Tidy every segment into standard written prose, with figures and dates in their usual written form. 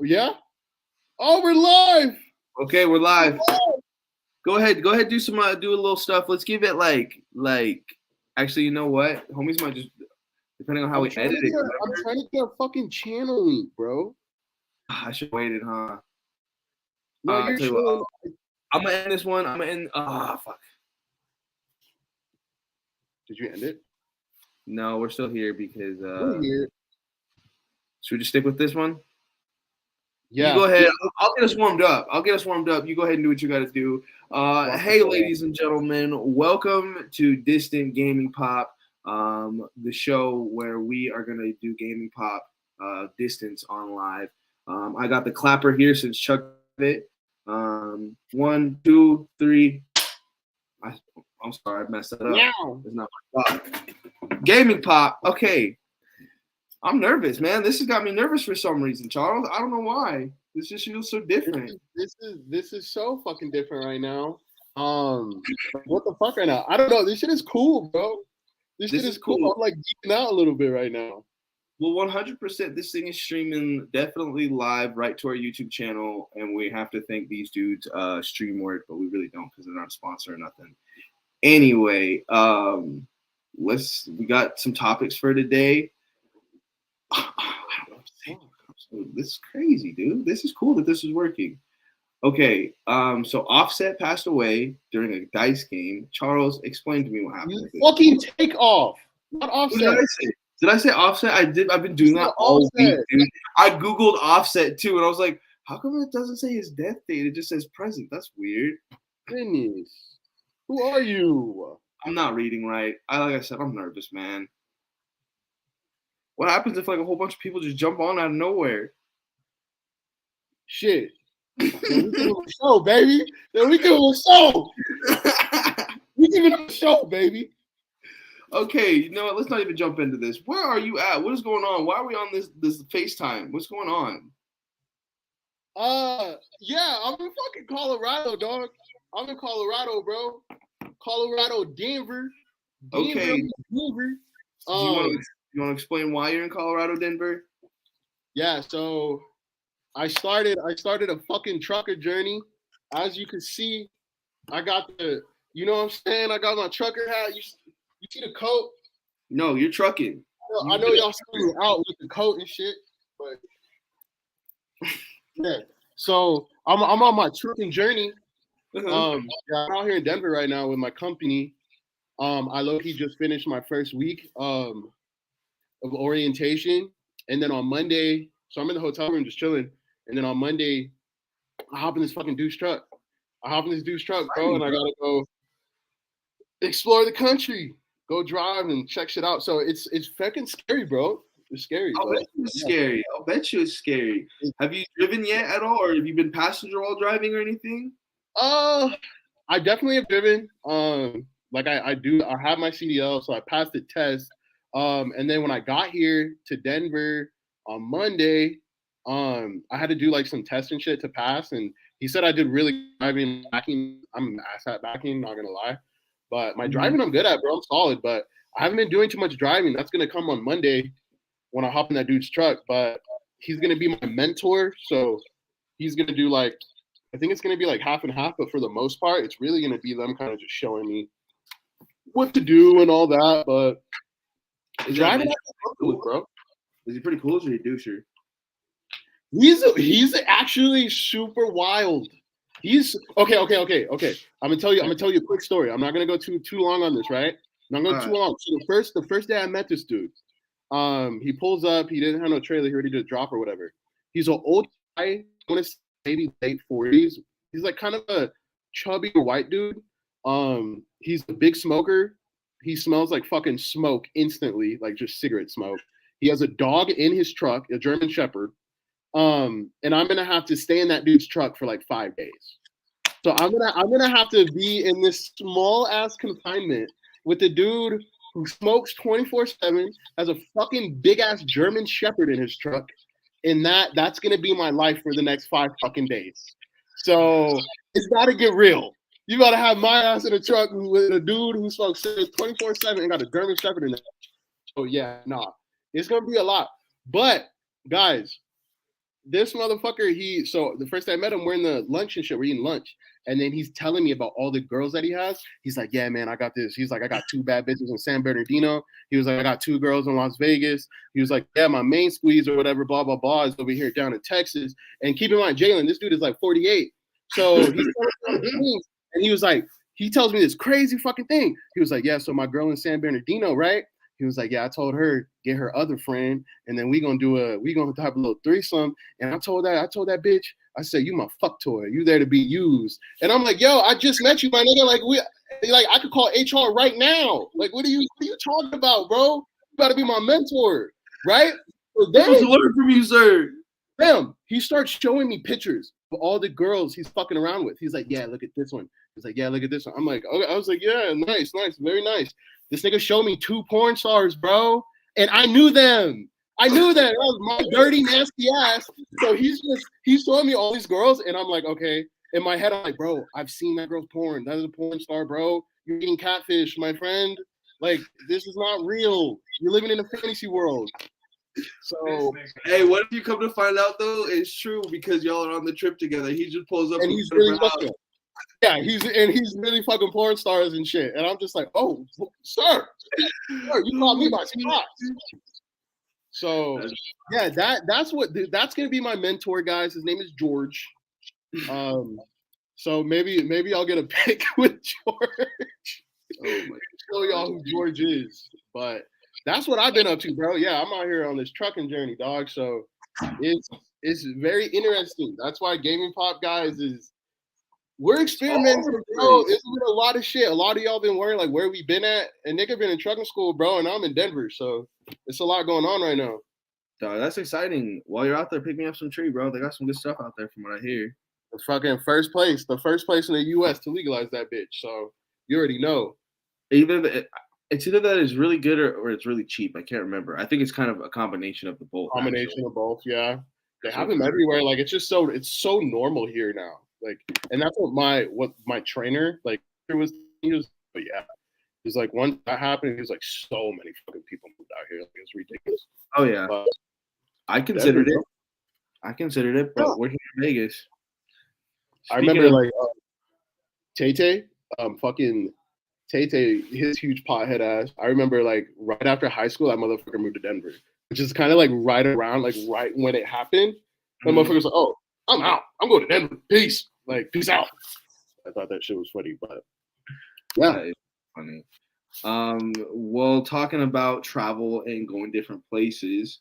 Yeah? Oh, we're live. Okay, we're live. Go ahead, do some do a little stuff. Let's give it like. Actually, you know what? Homies might just depending on how we edit it. I'm trying to get a fucking channel link, bro. I should have waited, huh? No, I you're tell you what, showing. I'm gonna end this one. I'm gonna end. Fuck. Did you end it? No, we're still here because. We're here. Should we just stick with this one? Yeah. You go ahead. I'll get us warmed up. You go ahead and do what you got to do. Hey, ladies and gentlemen, welcome to Distant Gaming Pop, the show where we are going to do gaming pop distance on live. I got the clapper here since Chuck did it. 1, 2, 3. I'm sorry, I messed that up. Now. It's not my pop. Gaming pop. Okay. I'm nervous, man. This has got me nervous for some reason, Charles. I don't know why. This just feels so different. This is so fucking different right now. What the fuck right now? I don't know. This shit is cool, bro. This shit is cool. I'm like geeking out a little bit right now. Well, 100%. This thing is streaming definitely live right to our YouTube channel, and we have to thank these dudes, StreamWord, but we really don't because they're not a sponsor or nothing. Anyway, we got some topics for today. This is crazy, dude. This is cool that this is working. Okay, so Offset passed away during a dice game. Charles, explain to me what happened. You fucking take off. Not Offset. Did I say Offset? I did. I've been doing that all week, dude. I googled Offset too, and I was like, how come it doesn't say his death date? It just says present. That's weird. Goodness. Who are you? I'm not reading right. Like I said, I'm nervous, man. What happens if like a whole bunch of people just jump on out of nowhere? Shit. Then we give him a show, baby. Then we give him a show. We give him a show, baby. Okay, you know what? Let's not even jump into this. Where are you at? What is going on? Why are we on this FaceTime? What's going on? Yeah, I'm in fucking Colorado, dog. I'm in Colorado, bro. Colorado, Denver. Okay. Denver. You want to explain why you're in Colorado, Denver? Yeah, so I started a fucking trucker journey. As you can see, I got you know what I'm saying? I got my trucker hat. You see the coat? No, you're trucking. I know y'all see me out with the coat and shit, but yeah. So I'm on my trucking journey. Yeah, I'm out here in Denver right now with my company. I low-key just finished my first week of orientation, and then on Monday, so I'm in the hotel room just chilling, and then on Monday, I hop in this fucking dude's truck. Bro, and I gotta go explore the country, go drive and check shit out. So it's fucking scary, bro. It's scary. I'll bet you it's scary. I'll bet you it's scary. Have you driven yet at all, or have you been passenger while driving or anything? I definitely have driven. Like I do. I have my CDL, so I passed the test. And then when I got here to Denver on Monday, I had to do like some test and shit to pass, and he said I did really driving. Backing, I'm ass at backing, not gonna lie, but my driving I'm good at, bro. I'm solid, but I haven't been doing too much driving. That's gonna come on Monday when I hop in that dude's truck. But he's gonna be my mentor, so he's gonna do like, I think it's gonna be like half and half, but for the most part, it's really gonna be them kind of just showing me what to do and all that. But driving, bro. Is he pretty cool? Or is he a doucher? He's actually super wild. He's okay. I'm gonna tell you a quick story. I'm not gonna go too long on this, right? I'm not gonna go too long. So the first day I met this dude, he pulls up. He didn't have no trailer. He already did a drop or whatever. He's an old guy. I want to say maybe late 40s. He's like kind of a chubby white dude. He's a big smoker. He smells like fucking smoke instantly, like just cigarette smoke. He has a dog in his truck, a German Shepherd. And I'm gonna have to stay in that dude's truck for like 5 days. So I'm gonna have to be in this small ass confinement with the dude who smokes 24/7, has a fucking big ass German Shepherd in his truck, and that's gonna be my life for the next 5 fucking days. So it's gotta get real. You gotta have my ass in a truck with a dude who smokes 24/7 and got a German Shepherd in there. Oh yeah, nah, it's gonna be a lot. But guys, this motherfucker, so the first day I met him, we're in the lunch and shit, we're eating lunch. And then he's telling me about all the girls that he has. He's like, yeah, man, I got this. He's like, I got 2 bad bitches in San Bernardino. He was like, I got 2 girls in Las Vegas. He was like, yeah, my main squeeze or whatever, blah, blah, blah, is over here down in Texas. And keep in mind, Jalen, this dude is like 48. So he's and he was like, he tells me this crazy fucking thing. He was like, yeah, so my girl in San Bernardino, right? He was like, yeah, I told her get her other friend, and then we gonna have a little threesome. And I told that bitch, I said, you my fuck toy, you there to be used. And I'm like, yo, I just met you, my nigga. Like I could call HR right now. Like, what are you talking about, bro? You gotta be my mentor, right? So then, to learn from you, sir. Damn, he starts showing me pictures of all the girls he's fucking around with. He's like, yeah, look at this one. He's like, yeah, look at this one. I'm like, okay. I was like, yeah, nice, very nice. This nigga showed me 2 porn stars, bro. And I knew them. That was my dirty, nasty ass. So he's showing me all these girls, and I'm like, okay. In my head, I'm like, bro, I've seen that girl's porn. That is a porn star, bro. You're eating catfish, my friend. Like, this is not real. You're living in a fantasy world. So, hey, what if you come to find out though? It's true because y'all are on the trip together. He just pulls up and he's really fucking. Yeah, he's really fucking porn stars and shit. And I'm just like, oh, sir, you caught me by surprise. So yeah, that's gonna be my mentor, guys. His name is George. So maybe I'll get a pic with George. Show y'all who George is. But that's what I've been up to, bro. Yeah, I'm out here on this trucking journey, dog. So it's very interesting. That's why Gaming Pop, guys, we're experimenting, bro. It's been a lot of shit. A lot of y'all been worrying like where we been at, and nigga been in trucking school, bro, and I'm in Denver, so it's a lot going on right now. Dog, that's exciting. While you're out there, pick me up some tree, bro. They got some good stuff out there from what I hear. The fucking first place in the U.S. to legalize that bitch. So you already know. It's either that it's really good or it's really cheap. I can't remember. I think it's kind of a combination of the both. Of both, yeah. They have them everywhere. Like it's so normal here now. Like, and that's what my trainer he was but yeah. He's like, once that happened, he was like, so many fucking people moved out here. Like, it's ridiculous. Oh yeah. But I considered it, but we're here in Vegas. I remember Tay-Tay, fucking Tay-Tay, his huge pothead ass. I remember like right after high school, that motherfucker moved to Denver, which is kind of like right around, like right when it happened. That motherfucker's like, oh, I'm out. I'm going to Denver. Peace. Like, peace out. I thought that shit was funny, but yeah. That is funny. Well, talking about travel and going different places,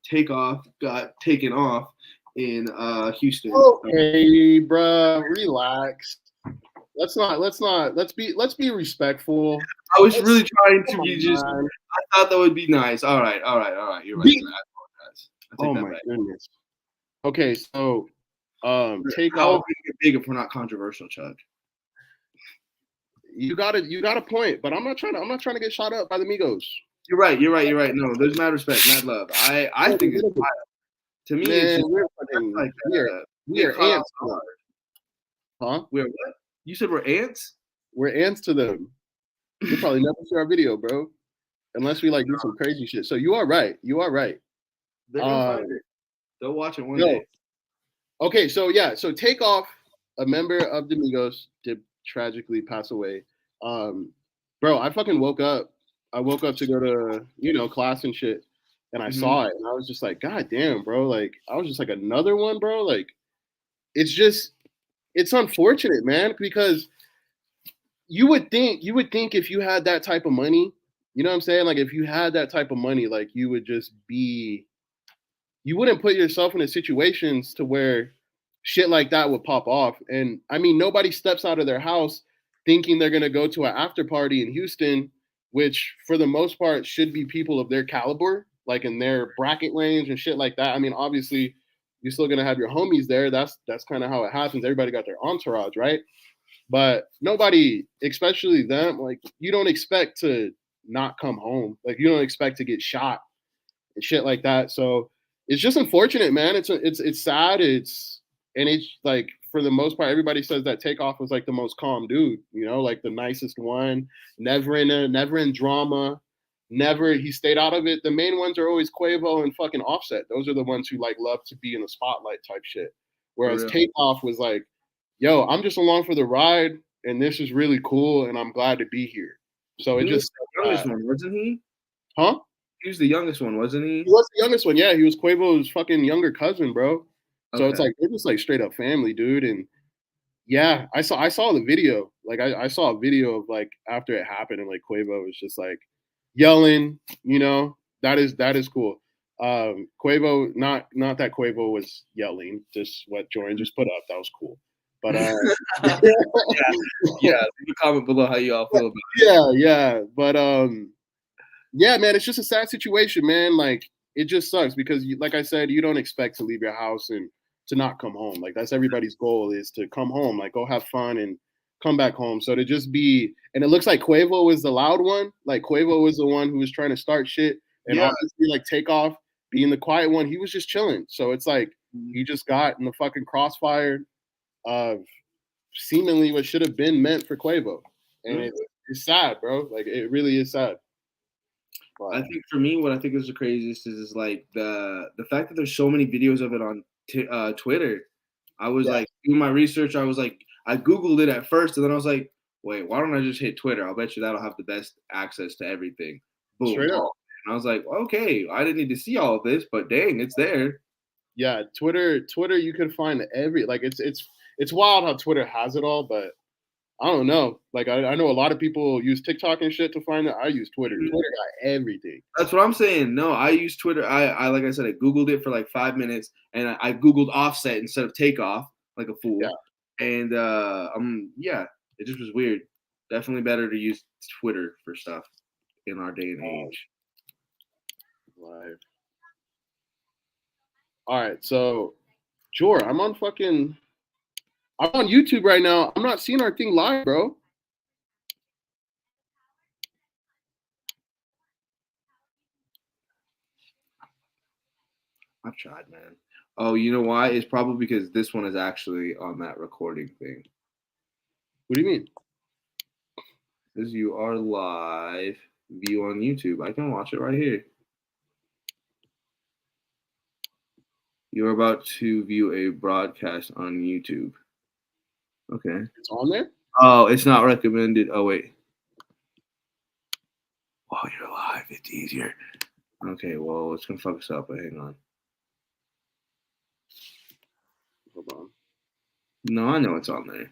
Takeoff got taken off in Houston. Okay, bro, relax. Let's be respectful. I was really trying to be just. I thought that would be nice. All right. You're right. I apologize. Oh my goodness. Okay, so Takeoff. How big if we're not controversial, Chuck? You got a point, but I'm not trying to get shot up by the Migos. You're right. No, there's mad respect, mad love. I think it's wild. To me, man, we are ants. Huh? We're what? You said we're ants? We're ants to them. You probably never see our video, bro. Unless we do some crazy shit. So you are right. They're gonna find it. They'll watch it one day. Okay, so yeah, so Takeoff, a member of the Migos, did tragically pass away. Bro, I fucking woke up. I woke up to go to, class and shit. And I saw it and I was just like, God damn, bro. Like, I was just like, another one, bro. Like, it's unfortunate, man, because you would think if you had that type of money, you know what I'm saying? Like, if you had that type of money, like, you wouldn't put yourself in situations to where shit like that would pop off. And I mean, nobody steps out of their house thinking they're going to go to an after party in Houston, which for the most part should be people of their caliber, like in their bracket range and shit like that. I mean, obviously you're still going to have your homies there. That's kind of how it happens. Everybody got their entourage, right? But nobody, especially them, like, you don't expect to not come home. Like, you don't expect to get shot and shit like that. So it's just unfortunate, man. It's sad. It's like, for the most part, everybody says that Takeoff was like the most calm dude, like the nicest one, never in drama. never he stayed out of it. The main ones are always Quavo and fucking Offset. Those are the ones who like love to be in the spotlight type shit. Whereas Takeoff was like, yo, I'm just along for the ride, and this is really cool, and I'm glad to be here. So it just the youngest one, wasn't he? Huh? He was the youngest one, wasn't he? He was the youngest one, yeah. He was Quavo's fucking younger cousin, bro. So it's like they're just like straight up family, dude. And yeah, I saw the video. Like I saw a video of like after it happened, and like Quavo was just like yelling, you know. That is cool. Quavo, not that Quavo was yelling, just what Jordan just put up. That was cool. But yeah, leave a comment below how you all feel about it. Yeah. But yeah, man, it's just a sad situation, man. Like it just sucks because, like I said, you don't expect to leave your house and to not come home. Like that's everybody's goal is to come home, like go have fun and come back home. So to just be, and it looks like Quavo was the loud one. Like Quavo was the one who was trying to start shit, and obviously like Takeoff being the quiet one, he was just chilling. So it's like he just got in the fucking crossfire of seemingly what should have been meant for Quavo, and it's sad, bro. Like it really is sad. Wow. I think for me, what I think is the craziest is like the fact that there's so many videos of it on Twitter. I was like doing my research. I was like, I Googled it at first, and then I was like, wait, why don't I just hit Twitter? I'll bet you that'll have the best access to everything. Boom. Straight up. And I was like, okay, I didn't need to see all of this, but dang, it's there. Yeah, Twitter, you can find like it's wild how Twitter has it all, but I don't know. Like I know a lot of people use TikTok and shit to find it. I use Twitter. Twitter got everything. That's what I'm saying. No, I use Twitter. I like I said, I Googled it for like 5 minutes, and I Googled Offset instead of Takeoff, like a fool. Yeah. And it just was weird. Definitely better to use Twitter for stuff in our day and age. Live. All right, so Jor, I'm on YouTube right now. I'm not seeing our thing live, bro. I've tried, man. Oh, you know why? It's probably because this one is actually on that recording thing. What do you mean? Because you are live view on YouTube. I can watch it right here. You're about to view a broadcast on YouTube. Okay. It's on there? Oh, it's not recommended. Oh, wait. Oh, you're live. It's easier. Okay, well, it's going to fuck us up, but hang on. Hold on. No, I know it's on there.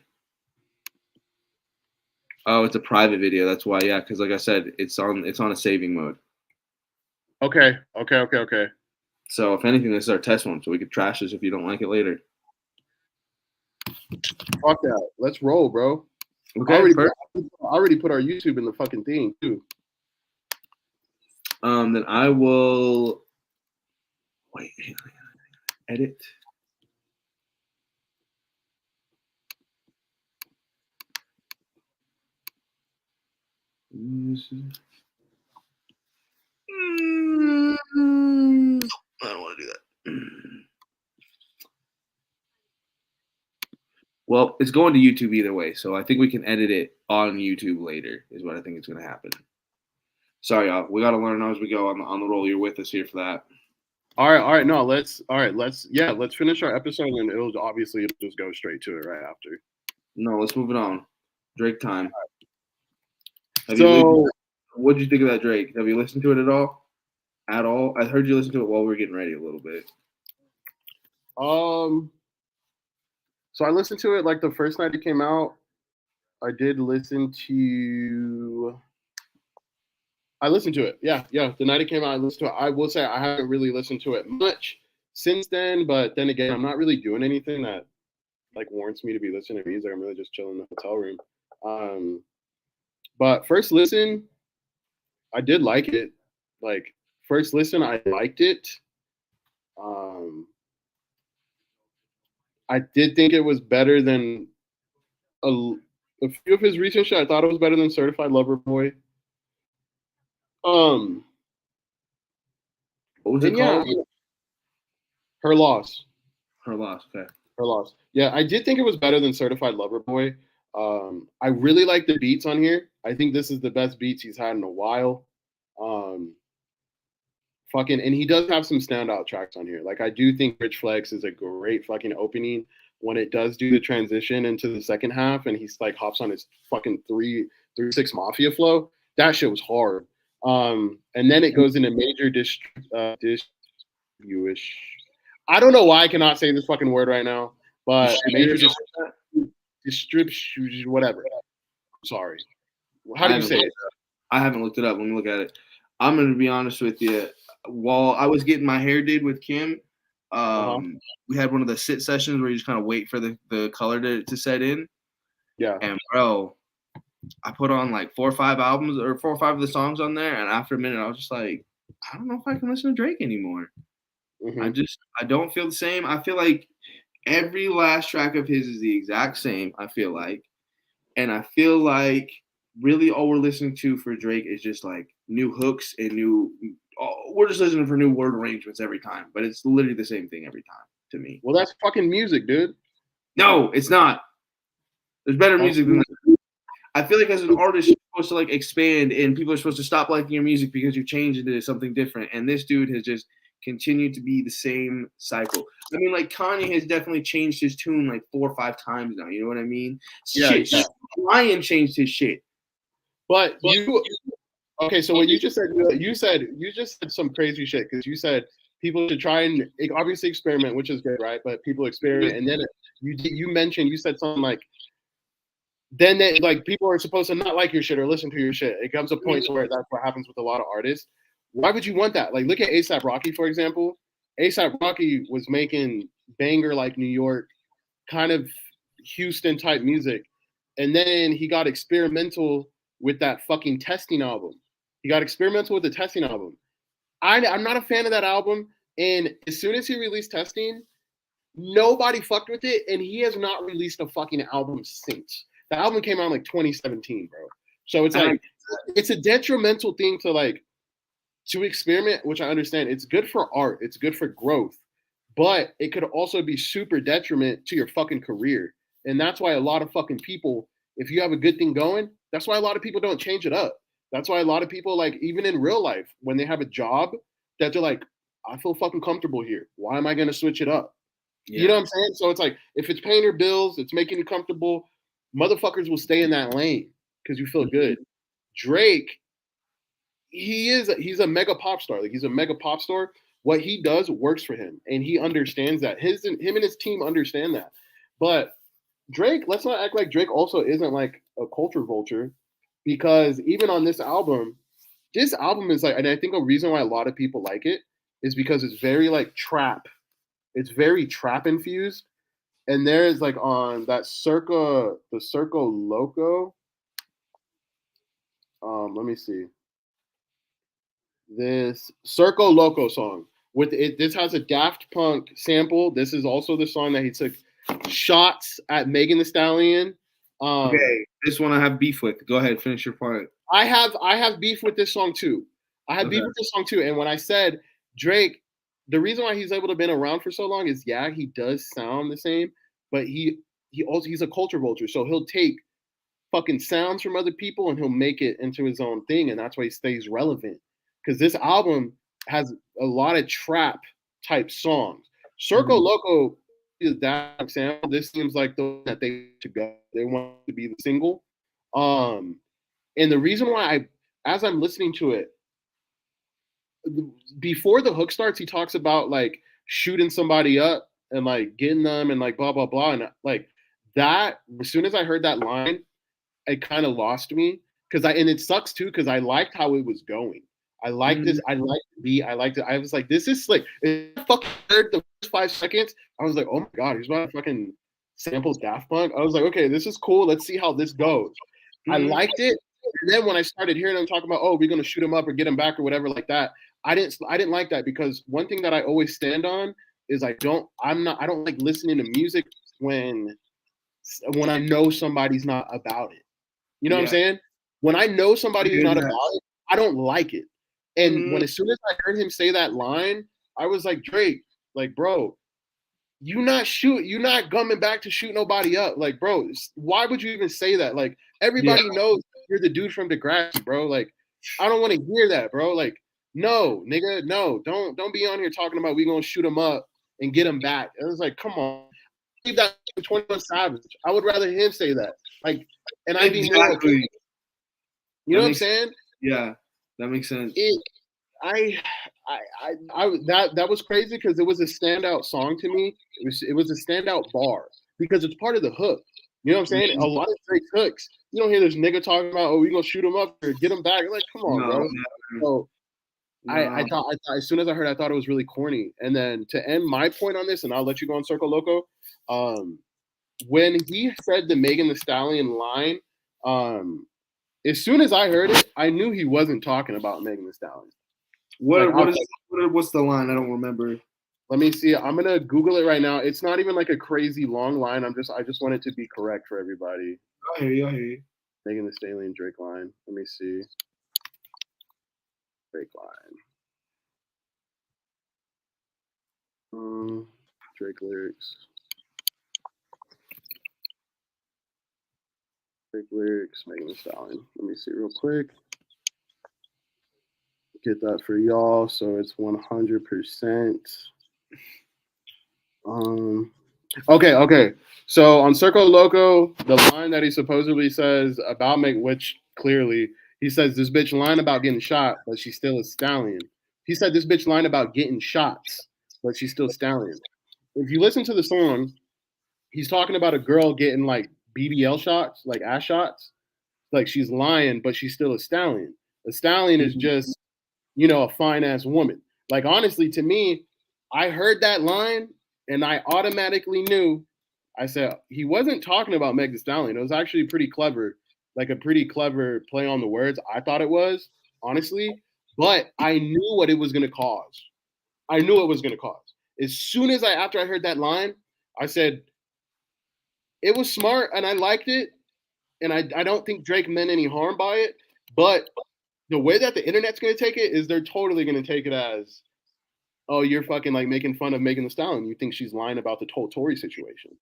Oh, it's a private video. That's why, yeah, because like I said, it's on a saving mode. Okay. So if anything, this is our test one, so we could trash this if you don't like it later. Fuck that. Let's roll, bro. Okay. I already put our YouTube in the fucking thing too. Then I will wait. Edit. I don't want to do that. Well, it's going to YouTube either way, so I think we can edit it on YouTube later, is what I think is going to happen. Sorry, y'all. We got to learn as we go on the roll. You're with us here for that. All right. No, let's finish our episode, and it'll just go straight to it right after. No, let's move it on. Drake time. So, what did you think of that Drake? Have you listened to it at all? At all? I heard you listen to it while we were getting ready a little bit. So I listened to it like the first night it came out. I listened to it. Yeah. The night it came out, I listened to it. I will say I haven't really listened to it much since then, but then again, I'm not really doing anything that like warrants me to be listening to music. I'm really just chilling in the hotel room. But first listen, I did like it. Like first listen, I liked it. I did think it was better than a few of his recent shit. I thought it was better than Certified Lover Boy. What was it called? Her Loss. Okay. Her Loss. Yeah, I did think it was better than Certified Lover Boy. I really like the beats on here. I think this is the best beats he's had in a while. Fucking, and he does have some standout tracks on here. Like, I do think Rich Flex is a great fucking opening when it does do the transition into the second half, and he's like hops on his fucking 3-6 Mafia flow. That shit was hard. And then it goes into major I don't know why I cannot say this fucking word right now, but major distribution, whatever. Sorry. How do you say it? I haven't looked it up. Let me look at it. I'm going to be honest with you. While I was getting my hair did with Kim, we had one of the sit sessions where you just kind of wait for the color to set in. Yeah. And, bro, I put on like 4 or 5 albums or 4 or 5 of the songs on there. And after a minute, I was just like, I don't know if I can listen to Drake anymore. Mm-hmm. I don't feel the same. I feel like every last track of his is the exact same, I feel like. And I feel like really all we're listening to for Drake is just like new hooks and we're just listening for new word arrangements every time. But it's literally the same thing every time to me. Well, that's fucking music, dude. No, it's not. There's better music than that. I feel like as an artist, you're supposed to like expand and people are supposed to stop liking your music because you changed into something different. And this dude has just continued to be the same cycle. I mean, like Kanye has definitely changed his tune like 4 or 5 times now. You know what I mean? Yeah. Lion changed his shit. But okay, so what you just said, you just said some crazy shit because you said people should try and obviously experiment, which is good, right? But people experiment, and then you said something like, then like people are supposed to not like your shit or listen to your shit. It comes to points where that's what happens with a lot of artists. Why would you want that? Like, look at A$AP Rocky, for example. A$AP Rocky was making banger like New York, kind of Houston type music, and then he got experimental with that fucking Testing album. He got experimental with the Testing album. I'm not a fan of that album, and as soon as he released Testing, nobody fucked with it, and he has not released a fucking album since. The album came out in like 2017, bro. So it's like it's a detrimental thing to experiment, which I understand. It's good for art, it's good for growth, but it could also be super detriment to your fucking career. And that's why a lot of fucking people, if you have a good thing going, that's why a lot of people don't change it up. That's why a lot of people, like, even in real life, when they have a job, that they're like, I feel fucking comfortable here. Why am I going to switch it up? Yeah. You know what I'm saying? So it's like, if it's paying your bills, it's making you comfortable, motherfuckers will stay in that lane because you feel good. Drake, he's a mega pop star. Like, he's a mega pop star. What he does works for him, and he understands that. Him and his team understand that. But Drake, let's not act like Drake also isn't like a culture vulture, because even on this album is like, and I think a reason why a lot of people like it is because it's very like trap. It's very trap infused. And there's like on that Circo Loco. Let me see. This Circo Loco song with it. This has a Daft Punk sample. This is also the song that he took shots at Megan Thee Stallion. Okay, this one I have beef with. Go ahead, finish your part. I have beef with this song too. Beef with this song too. And when I said Drake, the reason why he's able to been around for so long is, yeah, he does sound the same, but he's a culture vulture. So he'll take fucking sounds from other people and he'll make it into his own thing, and that's why he stays relevant. Because this album has a lot of trap type songs. Circo Loco is that example. This seems like the one that they should go. They want to be the single. And the reason why as I'm listening to it, before the hook starts, he talks about like shooting somebody up and like getting them and like blah blah blah, and like that. As soon as I heard that line, it kind of lost me, and it sucks too because I liked how it was going. I liked this. I liked the beat. I liked it. I was like, this is slick. I fucking heard the first 5 seconds. I was like, oh my god, he's about to fucking sample Daft Punk. I was like, okay, this is cool. Let's see how this goes. I liked it. And then when I started hearing them talking about, oh, we're gonna shoot him up or get him back or whatever like that, I didn't like that, because one thing that I always stand on is I don't like listening to music when I know somebody's not about it. You know what I'm saying? When I know somebody who's not about it, I don't like it. And as soon as I heard him say that line, I was like, Drake, like, bro, you not coming back to shoot nobody up. Like, bro, why would you even say that? Like, everybody knows you're the dude from Degrassi, bro. Like, I don't want to hear that, bro. Like, no, nigga, no, don't be on here talking about we gonna shoot him up and get him back. It was like, come on, leave that 21 Savage. I would rather him say that. Like, and I'd be more okay. You know what I'm saying? Yeah, that makes sense. That was crazy because it was a standout song to me. It was a standout bar because it's part of the hook. You know what I'm saying? Mm-hmm. A lot of Drake's hooks, you don't hear this nigga talking about, oh, we gonna shoot him up or get him back. You're like, come on, bro. So I thought as soon as I heard, I thought it was really corny. And then to end my point on this, and I'll let you go on Circle Loco. When he said the Megan Thee Stallion line, as soon as I heard it, I knew he wasn't talking about Megan Thee Stallion. What's the line? I don't remember. Let me see. I'm gonna Google it right now. It's not even like a crazy long line. I just want it to be correct for everybody. I hear you. Megan Thee Stallion Drake line. Let me see. Drake line. Drake lyrics. Drake lyrics. Megan Thee Stallion. Let me see real quick. Get that for y'all. So it's 100%. Okay. So on Circo Loco, the line that he supposedly says about which clearly he says this bitch lying about getting shot, but she's still a stallion. He said this bitch lying about getting shots, but she's still stallion. If you listen to the song, he's talking about a girl getting like BBL shots, like ass shots. Like she's lying, but she's still a stallion. A stallion is just, a fine ass woman. Like honestly, to me, I heard that line and I automatically knew. I said he wasn't talking about Meg Thee Stallion. It was actually pretty clever, like a pretty clever play on the words. I thought it was, honestly, but I knew what it was going to cause. I knew it was going to cause. As soon as after I heard that line, I said it was smart and I liked it, and I don't think Drake meant any harm by it. But the way that the internet's going to take it is they're totally going to take it as, oh, you're fucking like making fun of Megan Thee Stallion. You think she's lying about the whole Tory situation.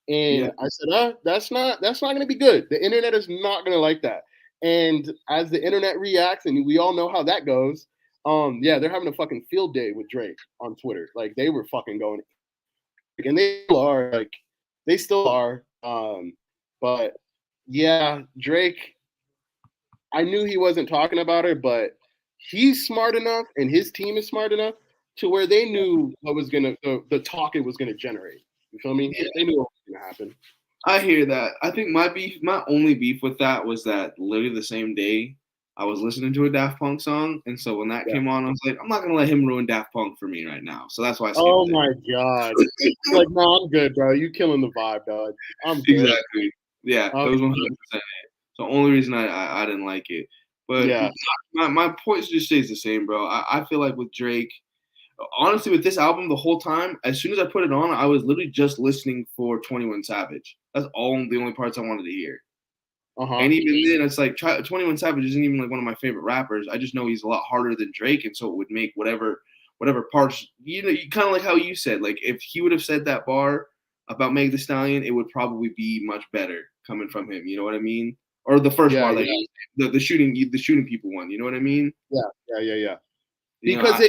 And I said, that's not going to be good. The internet is not going to like that. And as the internet reacts, and we all know how that goes, they're having a fucking field day with Drake on Twitter. Like they were fucking going, and they still are. But yeah, Drake, I knew he wasn't talking about her, but he's smart enough, and his team is smart enough to where they knew what was the talk it was gonna generate. You feel me? Yeah. They knew what was gonna happen. I hear that. I think my only beef with that was that literally the same day I was listening to a Daft Punk song, and so when that came on, I was like, I'm not gonna let him ruin Daft Punk for me right now. So that's why I skipped it. My god! Like, no, I'm good, bro. You killing the vibe, dog. I'm good. Exactly. Yeah, that was 100% it. So the only reason I didn't like it, but my point just stays the same, bro. I feel like with Drake. Honestly, with this album, the whole time, as soon as I put it on, I was literally just listening for 21 Savage. That's the only parts I wanted to hear. And even then, it's like 21 Savage isn't even like one of my favorite rappers. I just know he's a lot harder than Drake, and so it would make whatever parts, kind of like how you said, like if he would have said that bar about Meg Thee Stallion, it would probably be much better coming from him. You know what I mean? Or the first bar, like the shooting people one. You know what I mean? Yeah. Because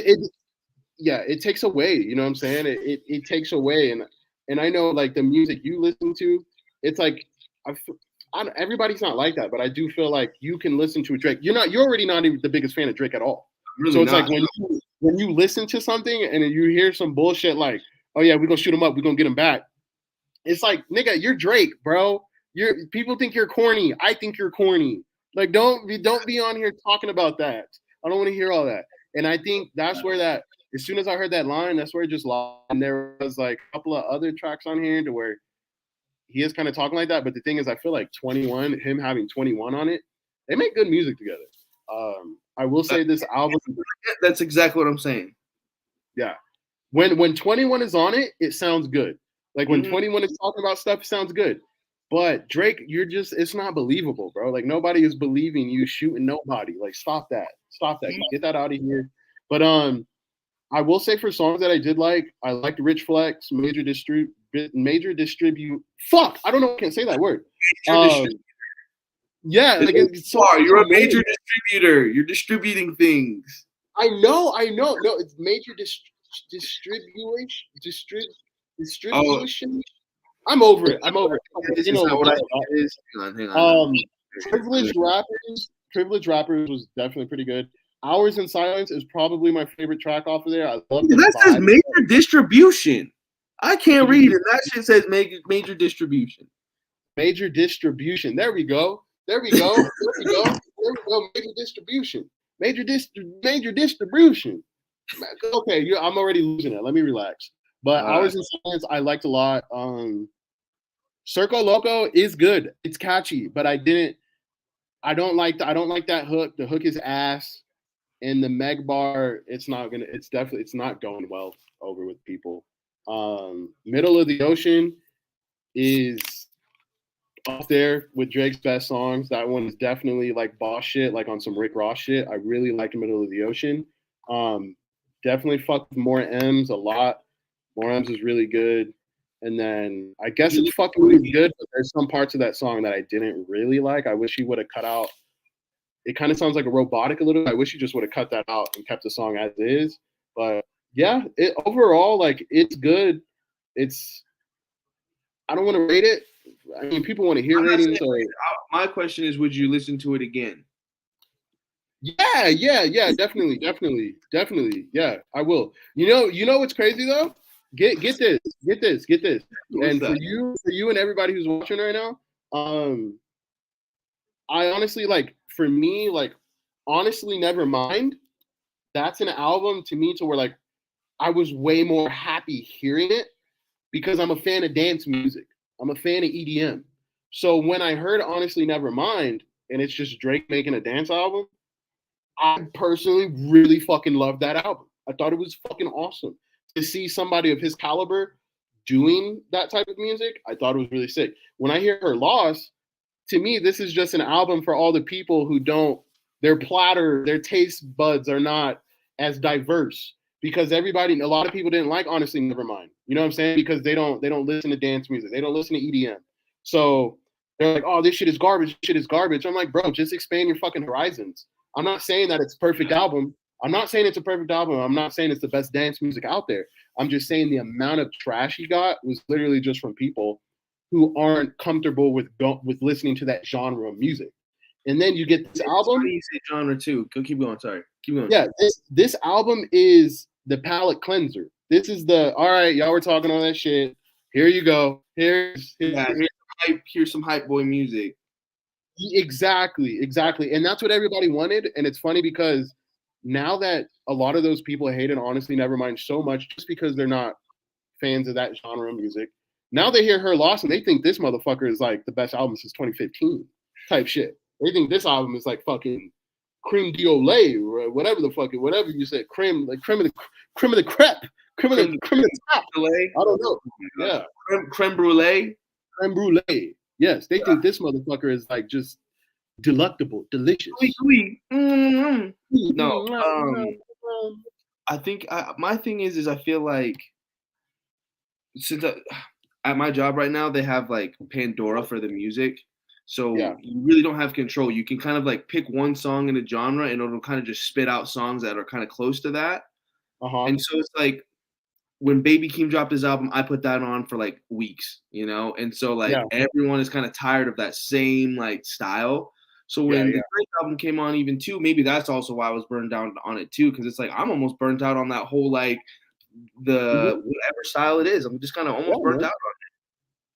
it takes away, you know what I'm saying? It takes away, and I know like the music you listen to, it's like everybody's not like that, but I do feel like you can listen to a Drake. You're already not even the biggest fan of Drake at all. Really so it's not. Like when you listen to something and you hear some bullshit like, oh yeah, we're gonna shoot him up, we're gonna get him back. It's like, nigga, you're Drake, bro. People think you're corny. I think you're corny. Like don't be on here talking about that. I don't want to hear all that. And I think that's where that. As soon as I heard that line, that's where it just lost. And there was like a couple of other tracks on here to where he is kind of talking like that. But the thing is, I feel like 21, him having 21 on it, they make good music together. I will say this album. That's exactly what I'm saying. Yeah. When 21 is on it, it sounds good. Like when 21 is talking about stuff, it sounds good. But Drake, it's not believable, bro. Like nobody is believing you shooting nobody. Like stop that. Get that out of here. But I will say for songs that I did like, I liked Rich Flex, Major Distribute. Fuck, I don't know if I can say that word. Yeah, like it's so. You're a major distributor. You're distributing things. I know. No, it's major distribution. I'm over it. You know what it is. Hang on. Privileged rappers was definitely pretty good. Hours in Silence is probably my favorite track off of there. I love that says major distribution. I can't read it. That shit says major distribution. Major distribution. There we go. Major distribution. Major distribution. Okay, I'm already losing it. Let me relax. But Hours in Silence, I liked a lot. Circo Loco is good. It's catchy, but I don't like that hook. The hook is ass. And the Meg bar, it's not going well over with people. Middle of the Ocean is up there with Drake's best songs. That one is definitely like boss shit, like on some Rick Ross shit. I really like Middle of the Ocean. Definitely fuck with More M's a lot. More M's is really good. And then I guess it's fucking really good, but there's some parts of that song that I didn't really like. I wish he would have cut out. It kind of sounds like a robotic a little bit. I wish he just would have cut that out and kept the song as is. But yeah, overall, like, it's good. I don't want to rate it. I mean, people want to hear ratings. So my question is, would you listen to it again? Yeah, definitely. Yeah, I will. You know what's crazy though? Get this. And for you and everybody who's watching right now, I honestly, like, for me, like, honestly, Nevermind, that's an album to me to where, like, I was way more happy hearing it because I'm a fan of dance music. I'm a fan of EDM. So when I heard Honestly Nevermind and it's just Drake making a dance album, I personally really fucking loved that album. I thought it was fucking awesome. To see somebody of his caliber doing that type of music, I thought it was really sick. When I hear Her Loss, to me, this is just an album for all the people who their taste buds are not as diverse because a lot of people didn't like Honestly Nevermind. You know what I'm saying? Because they don't listen to dance music. They don't listen to EDM. So they're like, oh, this shit is garbage. I'm like, bro, just expand your fucking horizons. I'm not saying that it's a perfect album. I'm not saying it's the best dance music out there. I'm just saying the amount of trash he got was literally just from people who aren't comfortable with listening to that genre of music. And then you get this album. You say genre too. Keep going. Sorry. Keep going. Yeah, this album is the palate cleanser. This is all right, y'all were talking all that shit. Here you go. Here's some hype boy music. Exactly. And that's what everybody wanted. And it's funny because now that a lot of those people hated Honestly Nevermind so much just because they're not fans of that genre of music, now they hear Her Loss and they think this motherfucker is like the best album since 2015 type shit. They think this album is like fucking creme d'olay or whatever you said, creme of the creme of the top. I don't know. Yeah. Creme brulee. Creme brulee. Yes, they think this motherfucker is like just delectable, delicious. No, I think my thing is I feel like since at my job right now they have like Pandora for the music, so you really don't have control. You can kind of like pick one song in a genre and it'll kind of just spit out songs that are kind of close to that. And so it's like when Baby Keem dropped his album, I put that on for like weeks, and so like everyone is kind of tired of that same like style. So when the Drake album came on, even too, maybe that's also why I was burned down on it too, because it's like I'm almost burnt out on that whole like whatever style it is. I'm just kind of almost burnt out on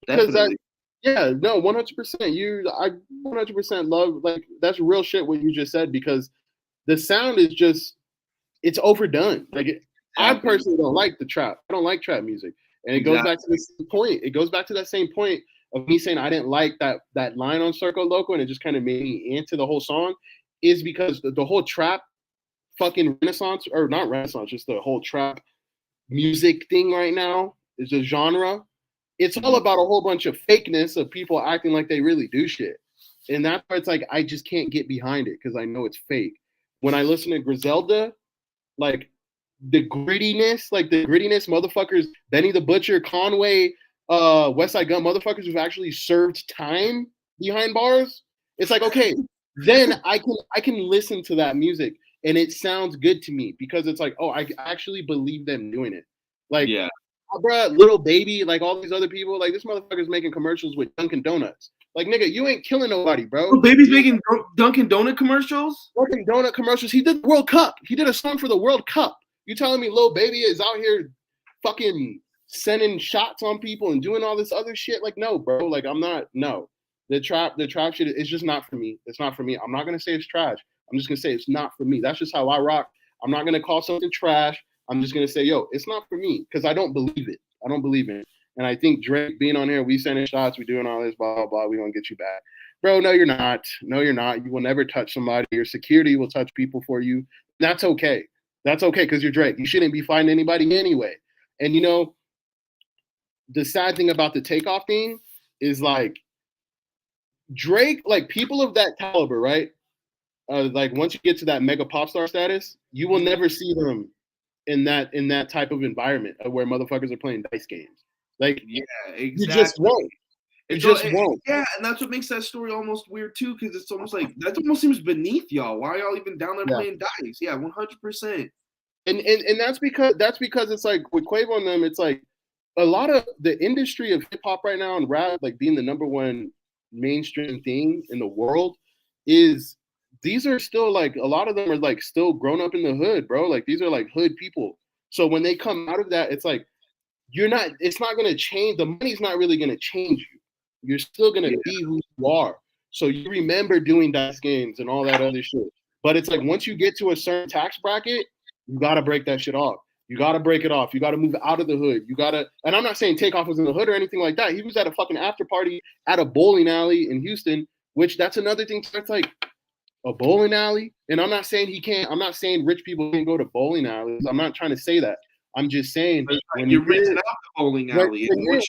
it. Definitely. 100%. I 100% love, like, that's real shit what you just said, because the sound is just, it's overdone. Like, I personally don't like the trap. I don't like trap music. And it goes back to the same point. It goes back to that same point of me saying I didn't like that line on Circo Loco, and it just kind of made me into the whole song, is because the whole trap fucking renaissance, or not renaissance, just the whole trap music thing right now is a genre. It's all about a whole bunch of fakeness of people acting like they really do shit. And that's why it's like I just can't get behind it because I know it's fake. When I listen to Griselda, like the grittiness, motherfuckers, Benny the Butcher, Conway, West Side Gun, motherfuckers who've actually served time behind bars It's like, okay, then I can listen to that music and it sounds good to me because it's like, oh, I actually believe them doing it. Like, Yeah. bruh, Little Baby, like all these other people, like this motherfucker's making commercials with Dunkin' Donuts. Like, nigga, you ain't killing nobody, bro. Oh, Baby's making Dunkin' Donut commercials? Dunkin' Donut commercials. He did the World Cup. He did a song for the World Cup. You telling me Lil Baby is out here fucking sending shots on people and doing all this other shit? Like, no, bro. Like, I'm not. No, the trap shit is just not for me. It's not for me. I'm not gonna say it's trash. I'm just gonna say it's not for me. That's just how I rock. I'm not gonna call something trash. I'm just gonna say, yo, it's not for me because I don't believe it. I don't believe in it. And I think Drake being on here, we sending shots, we doing all this, blah blah blah. We gonna get you back. Bro, no, you're not. No, you're not. You will never touch somebody. Your security will touch people for you. That's okay. That's okay because you're Drake. You shouldn't be fighting anybody anyway. And you know, the sad thing about the takeoff thing is like Drake, like people of that caliber, right? Like once you get to that mega pop star status, you will never see them in that type of environment where motherfuckers are playing dice games. Like, yeah, exactly. You just won't. It just won't. Yeah, and that's what makes that story almost weird too, because it's almost like that almost seems beneath y'all. Why are y'all even down there playing dice? Yeah, 100%. And that's because it's like with Quavo and them, it's like a lot of the industry of hip hop right now and rap, like being the number one mainstream thing in the world, is these are still like a lot of them are like still grown up in the hood, bro. Like these are like hood people. So when they come out of that, it's like it's not gonna change. The money's not really gonna change you. You're still gonna be who you are. So you remember doing dice games and all that other shit. But it's like once you get to a certain tax bracket, you gotta break that shit off. You gotta break it off. You gotta move out of the hood. You gotta, and I'm not saying Takeoff was in the hood or anything like that. He was at a fucking after party at a bowling alley in Houston, which that's another thing. So it's like a bowling alley. And I'm not saying he can't, I'm not saying rich people can't go to bowling alleys. I'm not trying to say that. I'm just saying when you're renting out the bowling alley. When you're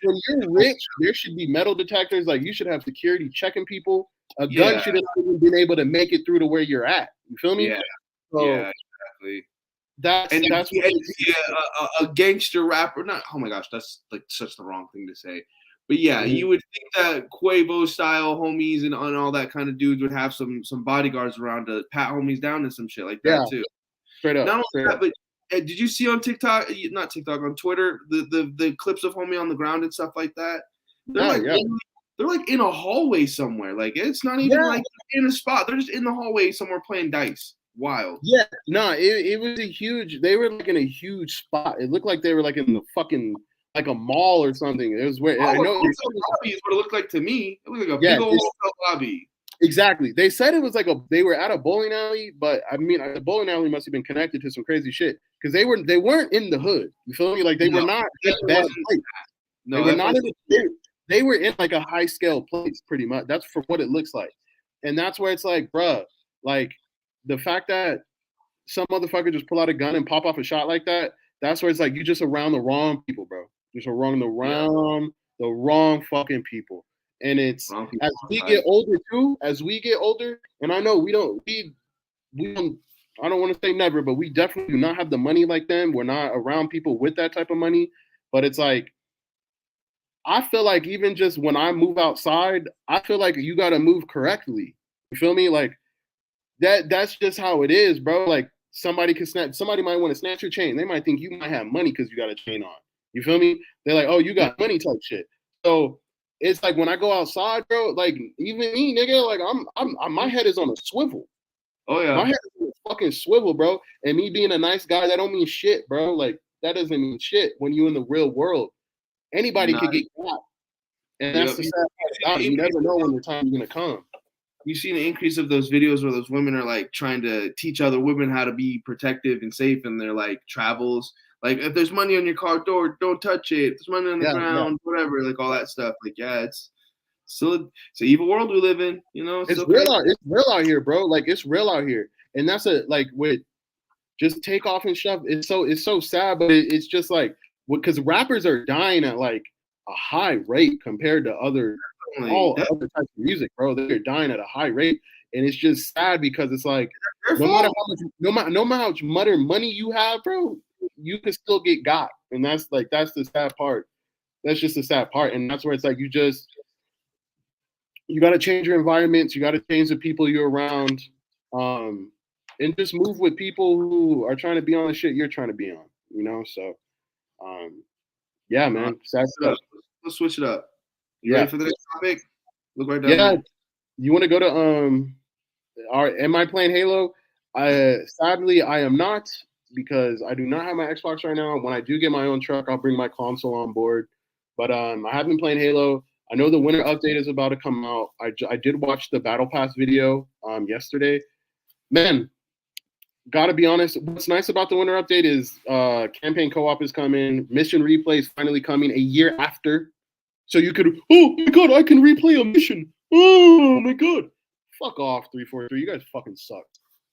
rich, there should be metal detectors. Like you should have security checking people. A gun should have even been able to make it through to where you're at. You feel me? Yeah. So yeah, exactly. That's a gangster rapper. Not, oh my gosh, that's like such the wrong thing to say. But yeah, you would think that Quavo style homies and all that kind of dudes would have some bodyguards around to pat homies down and some shit like that too. Straight up. Not only that, but did you see on TikTok, not TikTok, on Twitter, the clips of homie on the ground and stuff like that? They're like in a hallway somewhere. Like it's not even like in a spot. They're just in the hallway somewhere playing dice. Wild. Yeah, no, it was a huge. They were like in a huge spot. It looked like they were like in the fucking like a mall or something. It was where I know lobby is what it looked like to me. It looked like a big old hotel lobby. Exactly. They said it was like they were at a bowling alley, but I mean the bowling alley must have been connected to some crazy shit because they weren't in the hood. You feel me? Like they were not in a bad place. No, they were not in the they were in like a high scale place, pretty much. That's for what it looks like, and that's where it's like, bruh, like. The fact that some motherfucker just pull out a gun and pop off a shot like that, that's where it's like you just around the wrong people, bro. Just around the wrong fucking people. And it's as we get older too, and I know we don't I don't want to say never, but we definitely do not have the money like them. We're not around people with that type of money. But it's like I feel like even just when I move outside, I feel like you gotta move correctly. You feel me? Like that's just how it is, bro. Like somebody might want to snatch your chain. They might think you might have money because you got a chain on. You feel me? They're like, oh, you got money type shit. So it's like when I go outside, bro, like even me, nigga, like I'm my head is on a swivel. Oh yeah. My head is on a fucking swivel, bro. And me being a nice guy, that don't mean shit, bro. Like that doesn't mean shit when you in the real world. Anybody could get caught. And that's the sad part about it. You never know when the time is gonna come. You see an increase of those videos where those women are like trying to teach other women how to be protective and safe in their like travels. Like if there's money on your car door, don't touch it. If there's money on the ground, whatever, like all that stuff. Like it's still it's an evil world we live in. You know, it's real out here, bro. Like it's real out here, and that's with just Takeoff and stuff. It's so sad, but it's just like because rappers are dying at like a high rate compared to other types of music, bro. They're dying at a high rate, and it's just sad because it's like no matter how much money you have, bro, you can still get got, and that's the sad part. That's just the sad part, and that's where it's like you just you got to change your environments. You got to change the people you're around, and just move with people who are trying to be on the shit you're trying to be on. You know, so yeah, man. Sad stuff. Let's switch it up. You Yeah. ready for the next topic? Look right down. Yeah. There. You want to go to am I playing Halo? Sadly I am not, because I do not have my Xbox right now. When I do get my own truck, I'll bring my console on board. But I have been playing Halo. I know the winter update is about to come out. I did watch the Battle Pass video yesterday. Man, gotta be honest. What's nice about the winter update is campaign co-op is coming. Mission replay is finally coming a year after. So you could, oh my god, I can replay a mission. Oh my god. Fuck off, 343. You guys fucking suck.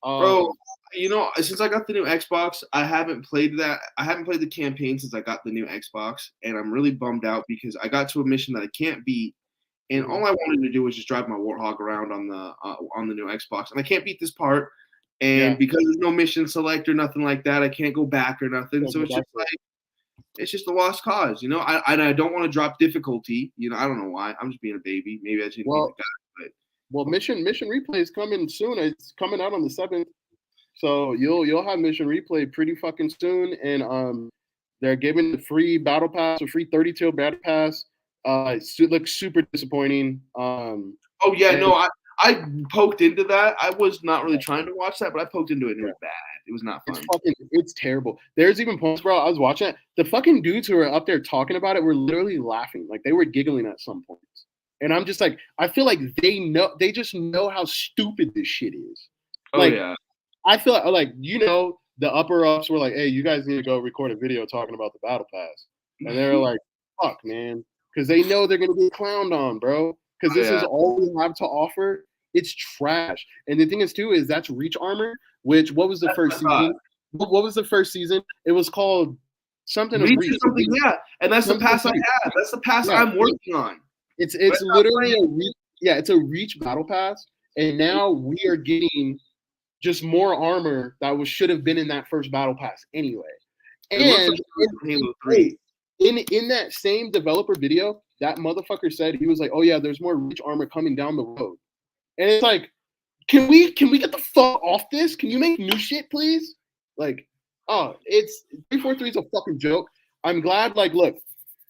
Bro, you know, since I got the new Xbox, I haven't played that. I haven't played the campaign since I got the new Xbox, and I'm really bummed out because I got to a mission that I can't beat, and all I wanted to do was just drive my Warthog around on the new Xbox, and I can't beat this part, and because there's no mission select or nothing like that, I can't go back or nothing. So it's just like it's just a lost cause, you know. I don't want to drop difficulty, you know. I don't know why. I'm just being a baby. Maybe I should be the guy. Well, mission replay is coming soon. It's coming out on the 7th, so you'll have mission replay pretty fucking soon. And they're giving the free battle pass, a free 32 battle pass. It looks super disappointing. Oh yeah, no, I poked into that. I was not really trying to watch that, but I poked into it and it was bad. It was not fun. It's terrible. There's even points, bro. I was watching it. The fucking dudes who were up there talking about it were literally laughing, like they were giggling at some points. And I'm just like, I feel like they just know how stupid this shit is. Like, yeah. I feel like, you know, the upper ups were like, hey, you guys need to go record a video talking about the battle pass. And they're like, fuck, man. Because they know they're going to get clowned on, bro. Because this is all we have to offer. It's trash. And the thing is, too, is that's Reach Armor, which, what was the first season? What was the first season? It was called something of Reach. Something, yeah. And that's the pass I have. That's the pass I'm working on. It's literally it's a Reach battle pass, and now we are getting just more armor that should have been in that first battle pass anyway. And Halo 3. In that same developer video, that motherfucker said, he was like, "Oh yeah, there's more Reach armor coming down the road," and it's like, can we get the fuck off this? Can you make new shit, please? Like, it's 343 is a fucking joke. I'm glad. Like, look.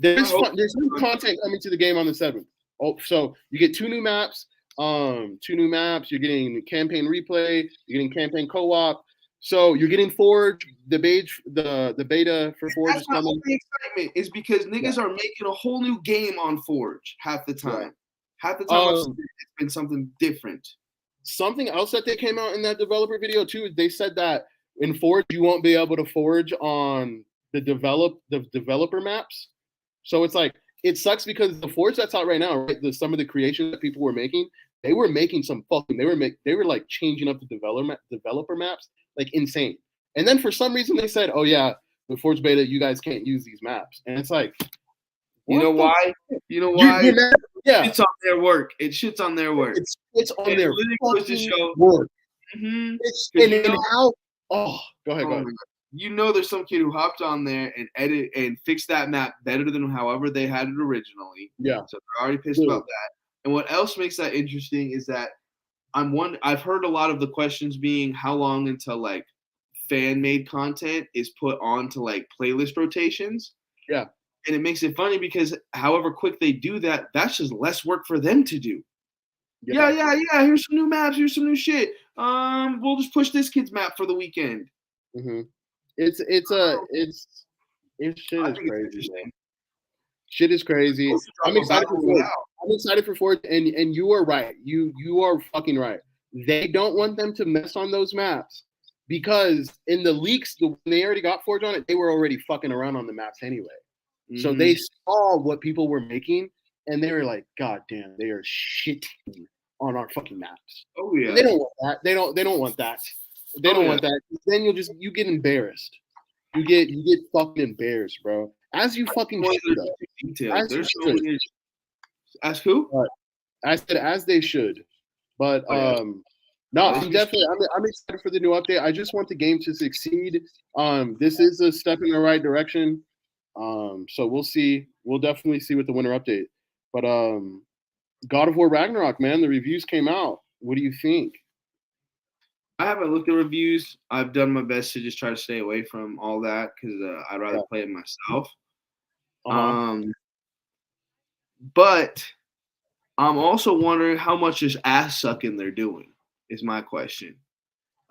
There's new content coming to the game on the 7th. Oh, so you get 2 new maps. You're getting campaign replay. You're getting campaign co-op. So you're getting Forge. The beta for Forge is coming. The excitement is because niggas are making a whole new game on Forge half the time. Half the time it's been something different. Something else that they came out in that developer video too. They said that in Forge you won't be able to forge on the developer maps. So it's like, it sucks because the Forge that's out right now, right? Some of the creations that people were making, they were making some fucking, they were like changing up the developer maps like insane. And then for some reason they said, oh yeah, the Forge beta, you guys can't use these maps. And it's like, you know why? Yeah, it's on their work. It shits on their work. It's on their fucking work. And how? Oh, go ahead. You know, there's some kid who hopped on there and edit and fixed that map better than however they had it originally. Yeah. So they're already pissed about that. And what else makes that interesting is that I've heard a lot of the questions being how long until like fan-made content is put onto like playlist rotations. Yeah. And it makes it funny because however quick they do that, that's just less work for them to do. Yeah. Here's some new maps. Here's some new shit. We'll just push this kid's map for the weekend. Mm-hmm. Shit is crazy, man. Shit is crazy. I'm excited for Forge. I'm excited for Forge, and you are right. You are fucking right. They don't want them to mess on those maps because in the leaks, when they already got Forge on it, they were already fucking around on the maps anyway. Mm-hmm. So they saw what people were making, and they were like, "God damn, they are shitting on our fucking maps." Oh yeah. And they don't want that. They don't want that. They don't want that. Then you get embarrassed. You get fucking embarrassed, bro. As you fucking should. Ask who? I said as they should. But I'm excited for the new update. I just want the game to succeed. This is a step in the right direction. So we'll see. We'll definitely see with the winter update. But God of War Ragnarok, man. The reviews came out. What do you think? I haven't looked at reviews. I've done my best to just try to stay away from all that because I'd rather play it myself. But I'm also wondering how much is ass sucking they're doing. Is my question.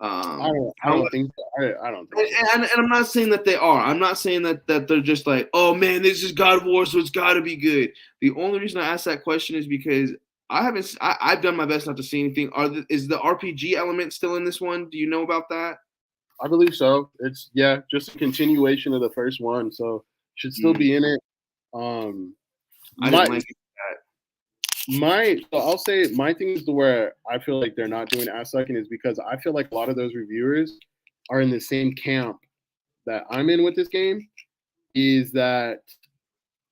I don't think so. I don't think so. And I'm not saying that they are. I'm not saying that they're just like, oh man, this is God of War, so it's got to be good. The only reason I ask that question is because I've done my best not to see anything. Is the RPG element still in this one? Do you know about that? I believe so. It's just a continuation of the first one, so should still be in it. I didn't like that. I'll say my thing is where I feel like they're not doing ass sucking is because I feel like a lot of those reviewers are in the same camp that I'm in with this game. Is that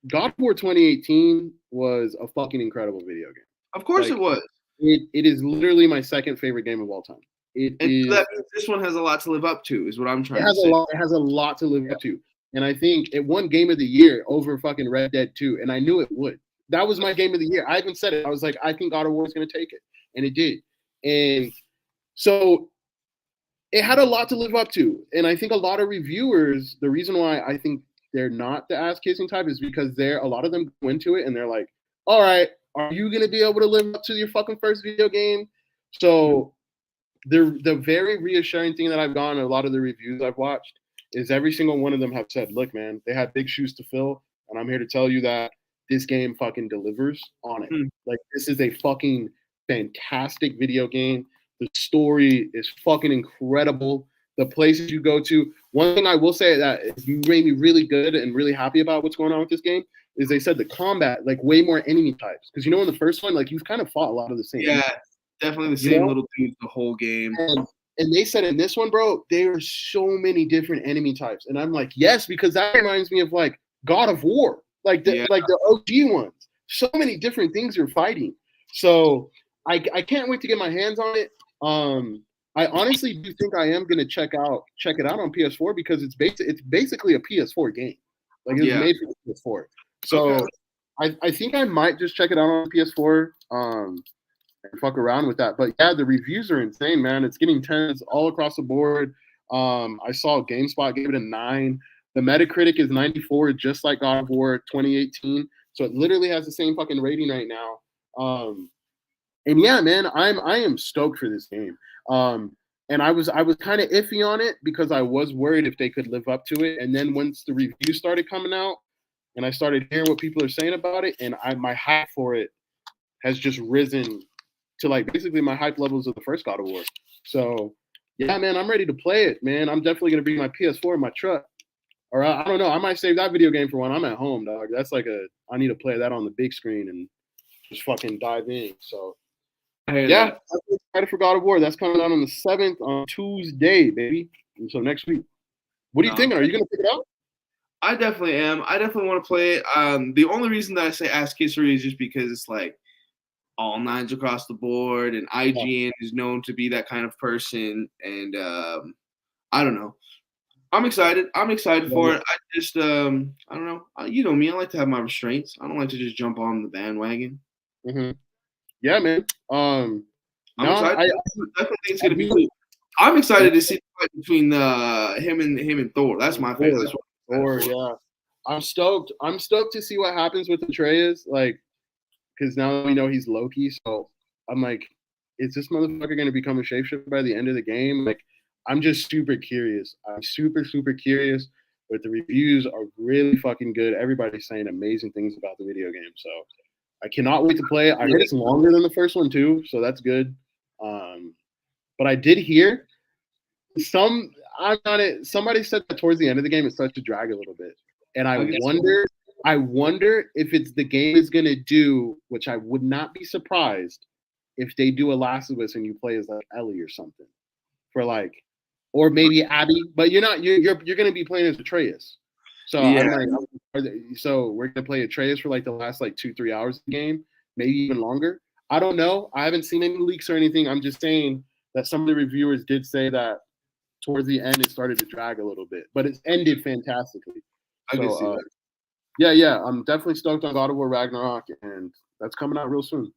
God of War 2018 was a fucking incredible video game. Of course it was. It is literally my second favorite game of all time. That means this one has a lot to live up to, is what I'm trying to say. It has a lot to live up to. And I think it won Game of the Year over fucking Red Dead 2, and I knew it would. That was my Game of the Year. I even said it. I was like, I think God of War is going to take it. And it did. And so it had a lot to live up to. And I think a lot of reviewers, the reason why I think they're not the ass-kissing type is because a lot of them go into it and they're like, all right, are you going to be able to live up to your fucking first video game? So the very reassuring thing that I've gotten a lot of the reviews I've watched is every single one of them have said, look, man, they had big shoes to fill, and I'm here to tell you that this game fucking delivers on it. Like, this is a fucking fantastic video game. The story is fucking incredible. The places you go to. One thing I will say that made me really good and really happy about what's going on with this game is they said the combat, like, way more enemy types. Because, in the first one, like, you've kind of fought a lot of the same. Yeah, definitely the same little dudes the whole game. And they said in this one, bro, there are so many different enemy types. And I'm like, yes, because that reminds me of, like, God of War. Like the OG ones. So many different things you're fighting. So I can't wait to get my hands on it. I honestly do think I am gonna check it out on PS4 because it's basically a PS4 game. Like, it's made for the PS4. So I think I might just check it out on PS4 and fuck around with that. But yeah, the reviews are insane, man. It's getting 10s all across the board. I saw GameSpot gave it a 9. The Metacritic is 94, just like God of War 2018. So it literally has the same fucking rating right now. And yeah, man, I am stoked for this game. And I was kind of iffy on it because I was worried if they could live up to it. And then once the reviews started coming out, and I started hearing what people are saying about it, and my hype for it has just risen to, like, basically my hype levels of the first God of War. So yeah, man, I'm ready to play it, man. I'm definitely gonna bring my PS4 in my truck. Or I don't know. I might save that video game for when I'm at home, dog. That's like I need to play that on the big screen and just fucking dive in. So, yeah, I'm excited for God of War. That's coming out on the 7th on Tuesday, baby. And so next week. What are you thinking? Are you going to pick it up? I definitely am. I definitely want to play it. The only reason that I say ass kissery is just because it's like all 9s across the board, and IGN is known to be that kind of person. And I don't know. I'm excited. For it. I just, I don't know. You know me. I like to have my restraints. I don't like to just jump on the bandwagon. Mm-hmm. Yeah, man. I'm excited. I definitely think it's gonna be cool. I'm excited to see the fight between him and Thor. That's my favorite. Thor, yeah. I'm stoked. I'm stoked to see what happens with Atreus, like, because now we know he's Loki. So I'm like, is this motherfucker gonna become a shapeshifter by the end of the game? Like, I'm just super curious. I'm super, super curious. But the reviews are really fucking good. Everybody's saying amazing things about the video game. So I cannot wait to play it. I heard it's longer than the first one too, so that's good. But I did hear somebody said that towards the end of the game it starts to drag a little bit. And I wonder if it's the game is gonna do, which I would not be surprised if they do a Last of Us and you play as like Ellie or something. For like, or maybe Abby, but you're gonna be playing as Atreus. So yeah. So we're gonna play Atreus for like the last like 2-3 hours of the game, maybe even longer. I don't know. I haven't seen any leaks or anything. I'm just saying that some of the reviewers did say that towards the end it started to drag a little bit, but it ended fantastically. I can see that. Yeah. I'm definitely stoked on God of War Ragnarok, and that's coming out real soon.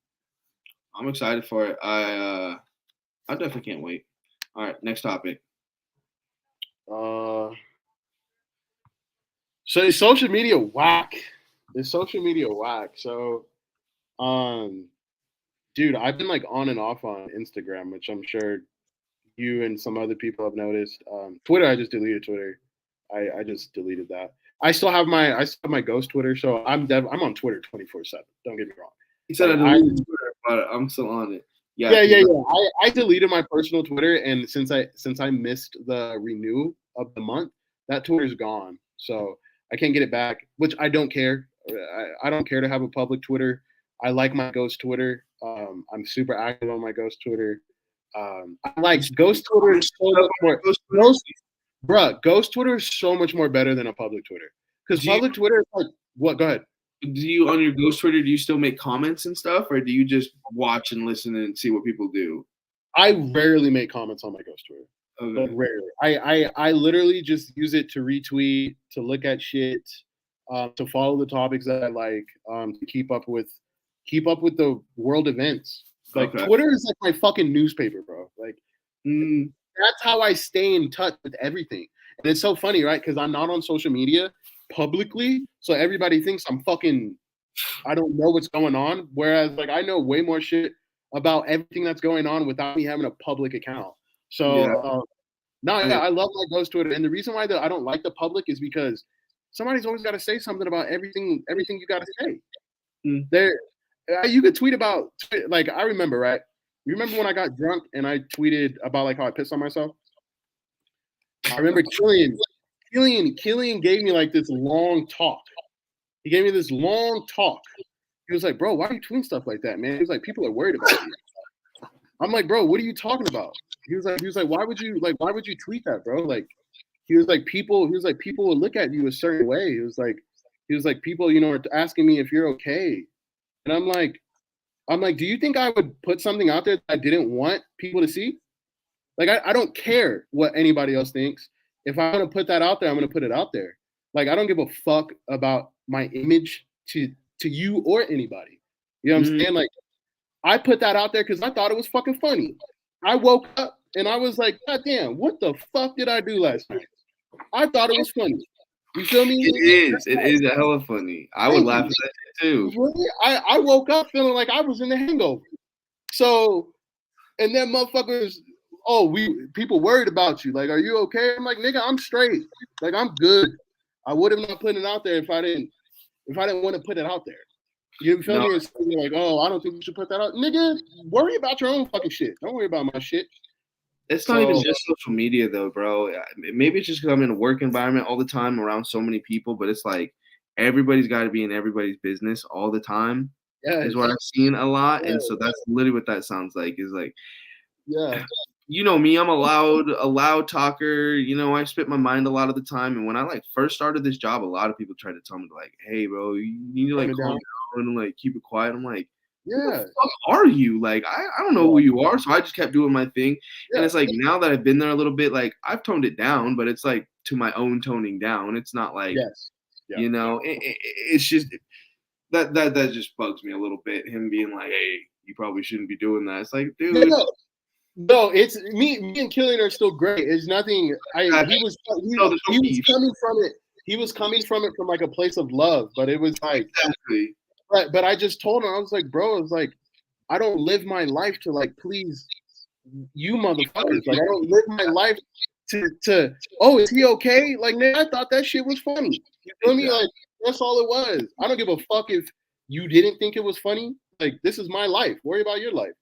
I'm excited for it. I definitely can't wait. All right, next topic. So is social media whack? Is social media whack? So, dude, I've been like on and off on Instagram, which I'm sure you and some other people have noticed. Twitter, I just deleted Twitter. I just deleted that. I still have my ghost Twitter, so I'm on Twitter 24/7. Don't get me wrong. He said Like, I deleted Twitter, but I'm still on it. Yeah. I deleted my personal Twitter, and since I missed the renew of the month, that Twitter's gone. So I can't get it back, which I don't care. I don't care to have a public Twitter. I like my ghost Twitter. I'm super active on my ghost Twitter. I like ghost Twitter is so much more. Ghost Twitter is so much more better than a public Twitter. Because public Twitter is like what? Go ahead. Do you on your ghost Twitter? Do you still make comments and stuff, or do you just watch and listen and see what people do? I rarely make comments on my ghost Twitter. Okay. Like rarely. I literally just use it to retweet, to look at shit, to follow the topics that I like, to keep up with the world events. Like Twitter is like my fucking newspaper, bro. Like that's how I stay in touch with everything. And it's so funny, right? Because I'm not on social media publicly, so everybody thinks I'm fucking. I don't know what's going on. Whereas, like, I know way more shit about everything that's going on without me having a public account. So, I love my ghost Twitter, and the reason why I don't like the public is because somebody's always got to say something about everything you got to say. There, you could tweet about, like, I remember, right? You remember when I got drunk and I tweeted about like how I pissed on myself? I remember Killian gave me like this long talk. He gave me this long talk. He was like, bro, why are you tweeting stuff like that, man? He was like, people are worried about you. I'm like, bro, what are you talking about? He was like, why would you tweet that, bro? Like, he was like, people will look at you a certain way. He was like, people, are asking me if you're okay. And I'm like, do you think I would put something out there that I didn't want people to see? Like, I don't care what anybody else thinks. If I want to put that out there, I'm going to put it out there. Like, I don't give a fuck about my image to you or anybody. You know what I'm saying? Like, I put that out there because I thought it was fucking funny. I woke up and I was like, God damn, what the fuck did I do last night? I thought it was funny. You feel me? It is a hella funny. I would laugh at that too. Really? I woke up feeling like I was in the hangover. So, and then motherfuckers, people worried about you. Like, are you okay? I'm like, nigga, I'm straight. Like, I'm good. I would have not put it out there if I didn't want to put it out there. You feel me? It's like, oh, I don't think you should put that out. Nigga, worry about your own fucking shit. Don't worry about my shit. It's not even just social media though, bro. Maybe it's just because I'm in a work environment all the time around so many people, but it's like everybody's got to be in everybody's business all the time. Yeah, is what I've seen a lot. Yeah. And so that's literally what that sounds like, is like, yeah. You know me, I'm a loud talker. I spit my mind a lot of the time. And when I like first started this job, a lot of people tried to tell me like, hey bro, you need to like calm down and like keep it quiet. I'm like, yeah, who the fuck are you? Like, I don't know who you are. So I just kept doing my thing. Yeah. And it's like, now that I've been there a little bit, like I've toned it down, but it's like to my own toning down. It's not like, it's just that just bugs me a little bit. Him being like, hey, you probably shouldn't be doing that. It's like, dude. No, it's me and Killian are still great. It's nothing. He was coming from it. He was coming from it from like a place of love, but it was like, but I just told him, I was like, bro, it's like, I don't live my life to like please you motherfuckers. Like, I don't live my life to oh, is he okay? Like, man, I thought that shit was funny. You feel me? Like, that's all it was. I don't give a fuck if you didn't think it was funny. Like, this is my life. Worry about your life.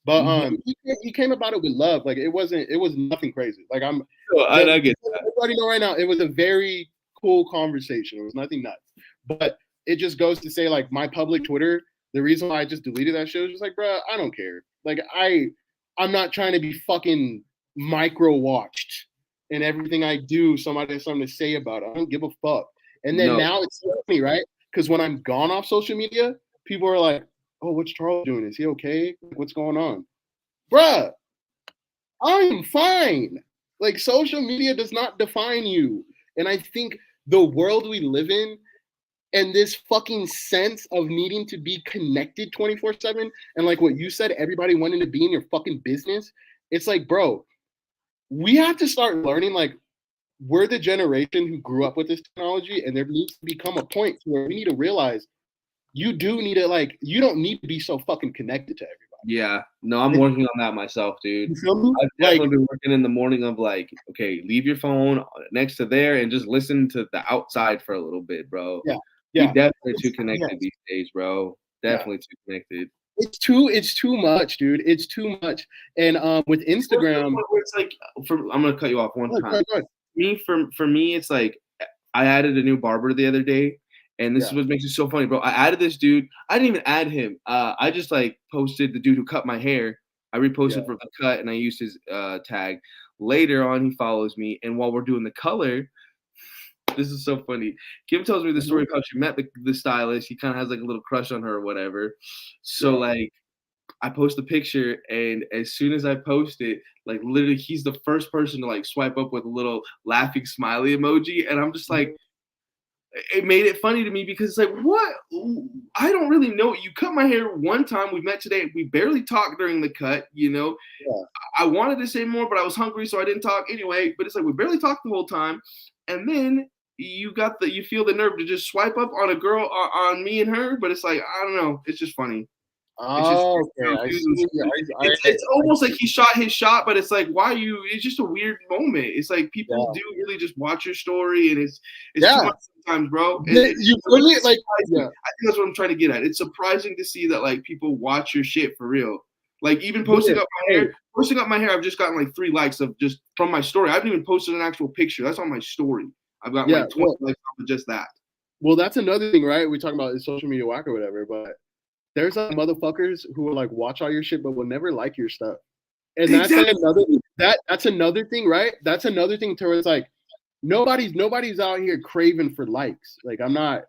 But he came about it with love. Like, it was nothing crazy. Like, I get that. Everybody know right now, it was a very cool conversation. It was nothing nuts. But it just goes to say, like, my public Twitter, the reason why I just deleted that shit was just like, bro, I don't care. Like, I'm not trying to be fucking micro-watched. And everything I do, somebody has something to say about it. I don't give a fuck. And then now it's funny, right? Because when I'm gone off social media, people are like, oh, what's Charles doing? Is he okay? What's going on? Bruh, I'm fine. Like, social media does not define you. And I think the world we live in and this fucking sense of needing to be connected 24/7, and like what you said, everybody wanting to be in your fucking business. It's like, bro, we have to start learning, like, we're the generation who grew up with this technology, and there needs to become a point where we need to realize you do need to, like, you don't need to be so fucking connected to everybody. Yeah, no, I'm working on that myself, dude. You feel me? I've definitely been working in the morning of like, okay, leave your phone next to there and just listen to the outside for a little bit, bro. Yeah, We yeah. definitely too connected these days, bro. Definitely too connected. It's too much, dude. It's too much. And with Instagram, It's like, I'm gonna cut you off one time. Go ahead. For me, it's like I added a new barber the other day, and this is what makes it so funny, bro. I added this dude. I didn't even add him. I just like posted the dude who cut my hair. I reposted for the cut, and I used his tag. Later on, he follows me, and while we're doing the color, this is so funny. Kim tells me the story of how she met the stylist. He kind of has like a little crush on her or whatever. So like, I post the picture, and as soon as I post it, like literally, he's the first person to like swipe up with a little laughing smiley emoji, and I'm just like, it made it funny to me because it's like, what? I don't really know. You cut my hair one time. We met today. We barely talked during the cut. You know, I wanted to say more, but I was hungry, so I didn't talk anyway. But it's like we barely talked the whole time, and then you feel the nerve to just swipe up on a girl, on me and her. But it's like, I don't know. It's just funny. Oh, okay. It's almost like he shot his shot, but it's like, why you? It's just a weird moment. It's like people do really just watch your story, and it's too much sometimes, bro. You feel me? Like, I think that's what I'm trying to get at. It's surprising to see that like people watch your shit for real. Like even posting up my hair, I've just gotten like 3 likes of just from my story. I haven't even posted an actual picture. That's on my story. I've got like 20 likes off of just that. Well, that's another thing, right? We talk about social media whack or whatever, but there's like motherfuckers who will like watch all your shit but will never like your stuff. And that's like that's another thing, right? That's another thing to where it's like nobody's out here craving for likes. Like I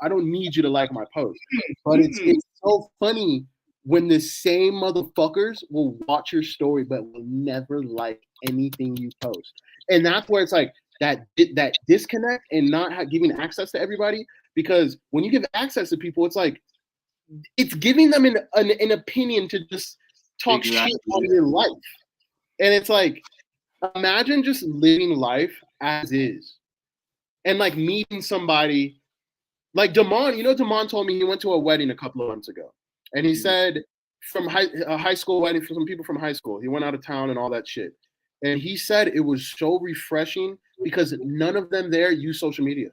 don't need you to like my post. But it's so funny when the same motherfuckers will watch your story but will never like anything you post. And that's where it's like that disconnect and not giving access to everybody, because when you give access to people, it's like it's giving them an opinion to just talk shit on your life. And it's like, imagine just living life as is. And like meeting somebody like Damon. You know, Damon told me he went to a wedding a couple of months ago. And he said from a high school wedding for some people from high school. He went out of town and all that shit. And he said it was so refreshing because none of them there use social media.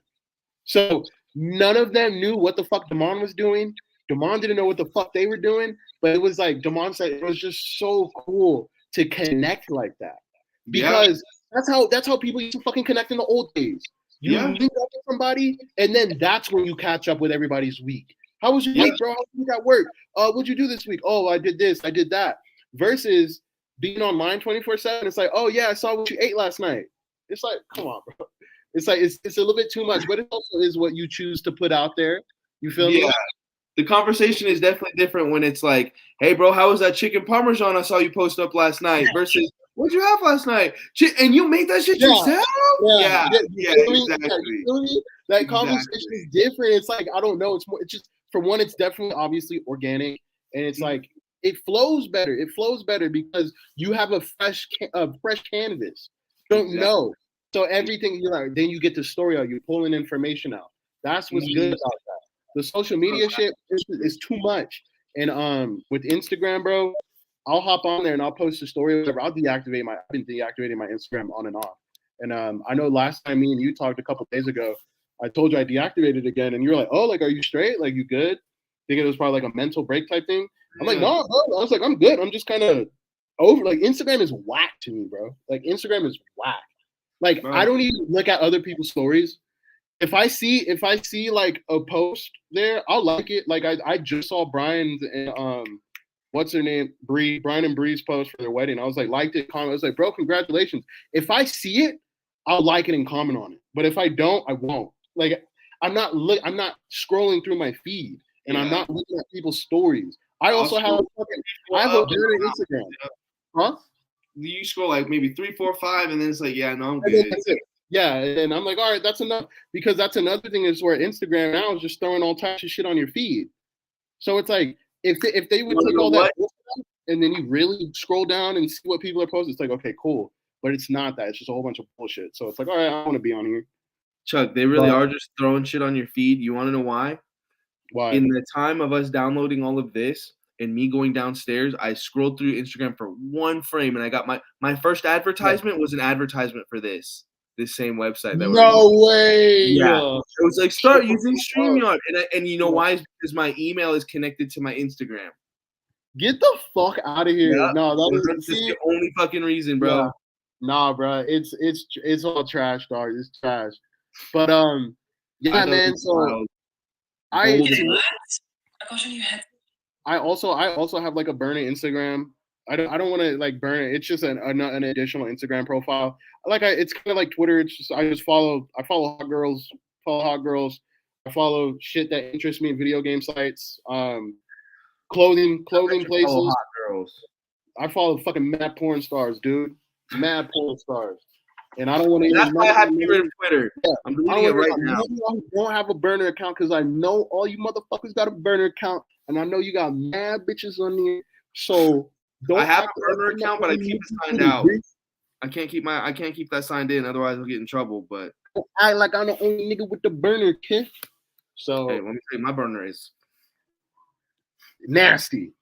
So none of them knew what the fuck Damon was doing. Damon didn't know what the fuck they were doing, but it was like Damon said, it was just so cool to connect like that, because that's how people used to fucking connect in the old days. You link up with somebody, and then that's when you catch up with everybody's week. How was your week, bro? How was your week at work? What'd you do this week? Oh, I did this, I did that. Versus being online 24/7. It's like, oh yeah, I saw what you ate last night. It's like, come on, bro. It's like it's a little bit too much, but it also is what you choose to put out there. You feel me? The conversation is definitely different when it's like, hey, bro, how was that chicken parmesan I saw you post up last night? Versus, what'd you have last night? And you made that shit yourself? Yeah, exactly. That conversation is different. It's like, I don't know. It's just, for one, it's definitely obviously organic. And it's like, it flows better. It flows better because you have a fresh canvas. You don't know. So everything, you're like, then you get the story out. You're pulling information out. That's what's good about that. The social media shit is too much. And with Instagram, bro, I'll hop on there and I'll post a story or whatever. I've been deactivating my Instagram on and off. And I know last time me and you talked a couple days ago, I told you I deactivated again, and you were like, oh, like, are you straight? Like, you good? Thinking it was probably like a mental break type thing. I'm like, no, bro. I was like, I'm good. I'm just kind of over. Like, Instagram is whack to me, bro. Like, Instagram is whack. Like, I don't even look at other people's stories. If I see like a post there, I'll like it. Like I just saw Brian's and what's her name? Brian and Bree's post for their wedding. I was like, liked it, comment. I was like, bro, congratulations. If I see it, I'll like it and comment on it. But if I don't, I won't. Like I'm not scrolling through my feed, and I'm not looking at people's stories. I also have a dirty Instagram. Huh? You scroll like maybe 3, 4, 5, and then it's like, yeah, no, I'm good. That's it. Yeah, and I'm like, all right, that's enough, because that's another thing is where Instagram now is just throwing all types of shit on your feed. So it's like if they would take all that and then you really scroll down and see what people are posting, it's like, okay, cool, but it's not that. It's just a whole bunch of bullshit. So it's like, all right, I want to be on here. Chuck, they really are just throwing shit on your feed. You want to know why? Why? In the time of us downloading all of this and me going downstairs, I scrolled through Instagram for one frame, and I got my first advertisement was an advertisement for this same website that we're using. No way. Yeah, it was like, start using StreamYard, and you know why? It's because my email is connected to my Instagram. Get the fuck out of here! Yeah. No, That's the only fucking reason, bro. Yeah. Nah, bro, it's all trash, dog. It's trash. But yeah, man. So I also have like a burner Instagram. I don't want to like burn it. It's just an additional Instagram profile. It's kind of like Twitter. It's just I follow hot girls. I follow shit that interests me in video game sites. Clothing places. Hot girls. I follow fucking mad porn stars, dude. Mad porn stars. And I don't want to. That's why I have to get rid of Twitter. Yeah. I'm deleting it right now. I don't have a burner account because I know all you motherfuckers got a burner account, and I know you got mad bitches on there. So I have a burner account, but I keep it signed out. I can't keep that signed in, otherwise I'll get in trouble. But I like I'm the only nigga with the burner, kid. So hey, let me tell you, my burner is nasty,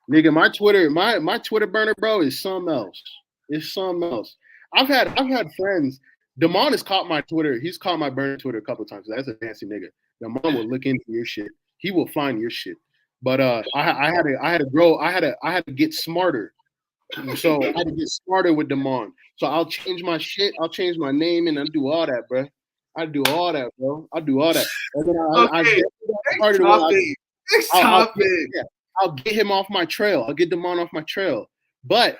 nigga. My Twitter burner, bro, is something else. It's something else. I've had friends. Damon has caught my Twitter. He's caught my burner Twitter a couple of times. That's a nasty nigga. Damon will look into your shit. He will find your shit. But I had to get smarter. So I had to get smarter with Damon. So I'll change my shit. I'll change my name and I'll do all that, bro. I do all that, bro. I'll do all that. And then I'll get him off my trail. I'll get Damon off my trail. But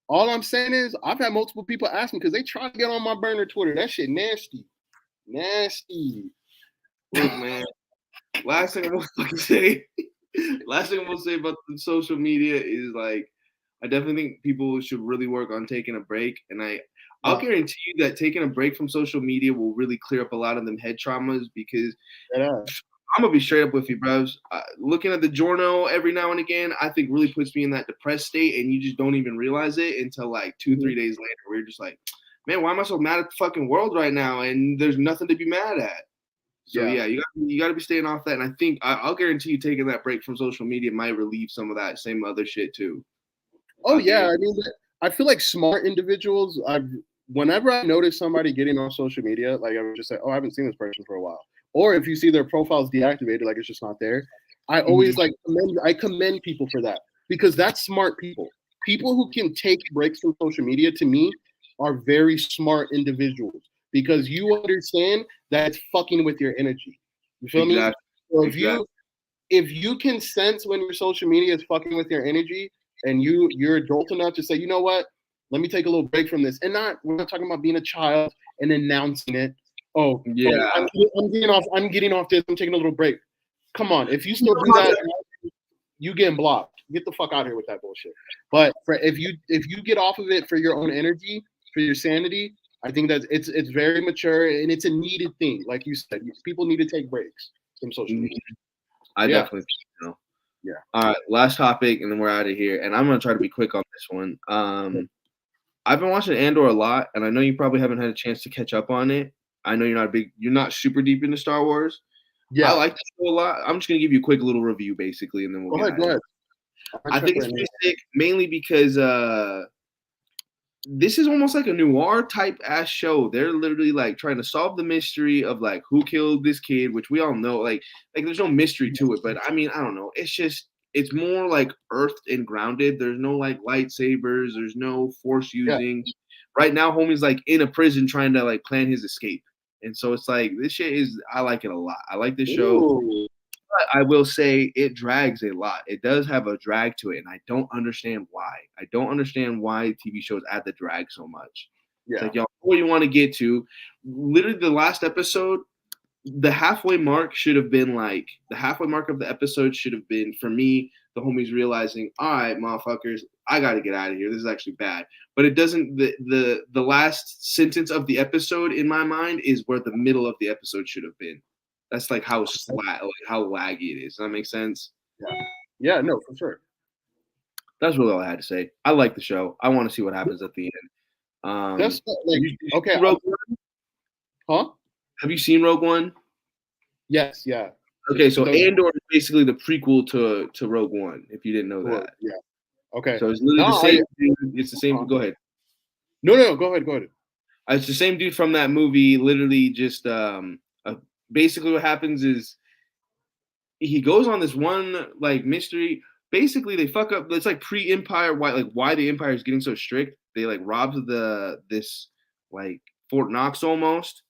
all I'm saying is I've had multiple people ask me because they try to get on my burner Twitter. That shit nasty. Nasty. Look, man. Last thing I'm gonna say about the social media is like I definitely think people should really work on taking a break. And I'll guarantee you that taking a break from social media will really clear up a lot of them head traumas because I'm going to be straight up with you, bros. Looking at the journal every now and again, I think really puts me in that depressed state, and you just don't even realize it until like 2-3 days later, where you're just like, man, why am I so mad at the fucking world right now? And there's nothing to be mad at. So yeah, you got to be staying off that. And I think I'll guarantee you taking that break from social media might relieve some of that same other shit too. Oh yeah, I mean, I feel like smart individuals. Whenever I notice somebody getting on social media, like I would just say, oh, I haven't seen this person for a while. Or if you see their profiles deactivated, like it's just not there, I always commend people for that because that's smart people. People who can take breaks from social media, to me, are very smart individuals because you understand that it's fucking with your energy. You feel me? So if you can sense when your social media is fucking with your energy and you're adult enough to say, you know what, let me take a little break from this, and we're not talking about being a child and announcing it. Oh yeah, I'm getting off this. I'm taking a little break. Come on, if you still do that, you getting blocked. Get the fuck out of here with that bullshit. But if you get off of it for your own energy, for your sanity, I think that it's very mature and it's a needed thing. Like you said, people need to take breaks from social media. I definitely think so. Yeah. All right, last topic, and then we're out of here. And I'm gonna try to be quick on this one. I've been watching Andor a lot, and I know you probably haven't had a chance to catch up on it. I know you're not super deep into Star Wars. Yeah, I like the show a lot. I'm just gonna give you a quick little review, basically, and then we'll go ahead. I think it's pretty sick, mainly because this is almost like a noir type ass show. They're literally like trying to solve the mystery of like who killed this kid, which we all know. Like there's no mystery to it, but I mean, I don't know. It's more like earthed and grounded. There's no like lightsabers. There's no force using. Yeah. Right now, homie's like in a prison trying to like plan his escape. And so it's like this shit I like it a lot. I like this show. But I will say it drags a lot. It does have a drag to it, and I don't understand why. I don't understand why TV shows add the drag so much. Yeah. It's like, y'all, what you want to get to. Literally, the last episode, the halfway mark of the episode should have been, for me, the homies realizing, all right, motherfuckers, I got to get out of here. This is actually bad. But it doesn't. The last sentence of the episode, in my mind, is where the middle of the episode should have been. That's like how how laggy it is. Does that make sense? Yeah, no, for sure. That's really all I had to say. I like the show. I want to see what happens at the end. That's like okay. Rogue One? Huh? Have you seen Rogue One? Yes, yeah. Okay, so Andor is basically the prequel to Rogue One. If you didn't know that, yeah. Okay. So it's literally the same dude. It's the same. Go ahead. No, go ahead. It's the same dude from that movie. Literally, just basically what happens is he goes on this one like mystery. Basically, they fuck up. It's like pre-Empire. Why the Empire is getting so strict? They like robbed this like Fort Knox almost.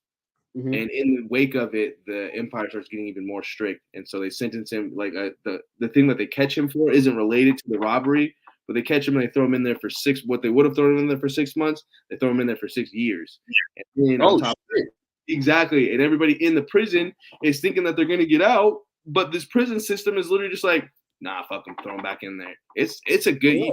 Mm-hmm. And in the wake of it, the Empire starts getting even more strict, and so they sentence him. Like the thing that they catch him for isn't related to the robbery, but they catch him and they throw him in there for what they would have thrown him in there for 6 months. They throw him in there for 6 years. And then on top of it, exactly, and everybody in the prison is thinking that they're gonna get out, but this prison system is literally just like, nah, fuck them, throw them back in there. It's a good. Yeah.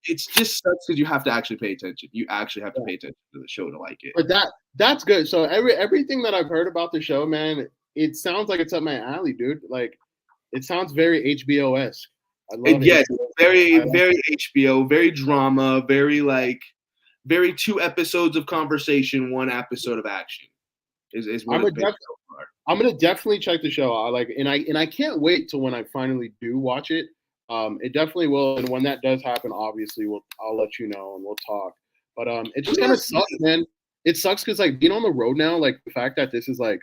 It's just sucks because you have to actually pay attention. You actually have to pay attention to the show to like it. But that's good. So everything that I've heard about the show, man, it sounds like it's up my alley, dude. Like, it sounds very HBO-esque. I love it. Yes, very HBO, very drama, very 2 episodes of conversation, 1 episode of action. Is what I'm gonna definitely check the show out. And I can't wait till when I finally do watch it. It definitely will, and when that does happen, obviously I'll let you know and we'll talk. But it just kind of sucks, man. It sucks because like being on the road now, like the fact that this is like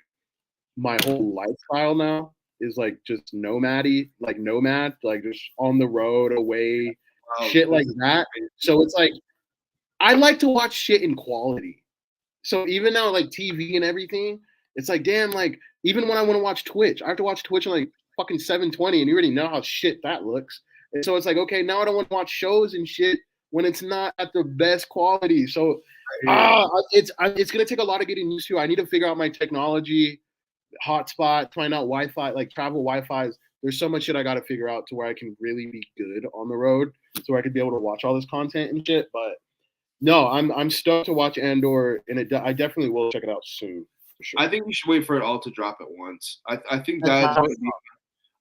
my whole lifestyle now is like just nomad, like just on the road, away, shit like that. So it's like I like to watch shit in quality. So even now, like TV and everything, it's like damn, like even when I want to watch Twitch, I have to watch Twitch on like fucking 720, and you already know how shit that looks. And so it's like, okay, now I don't want to watch shows and shit when it's not at the best quality. So it's gonna take a lot of getting used to. I need to figure out my technology, hotspot, find out Wi-Fi, like travel Wi-Fi's. There's so much shit I got to figure out to where I can really be good on the road, so I could be able to watch all this content and shit. But no, I'm stoked to watch Andor, and I definitely will check it out soon. For sure. I think we should wait for it all to drop at once. I think that's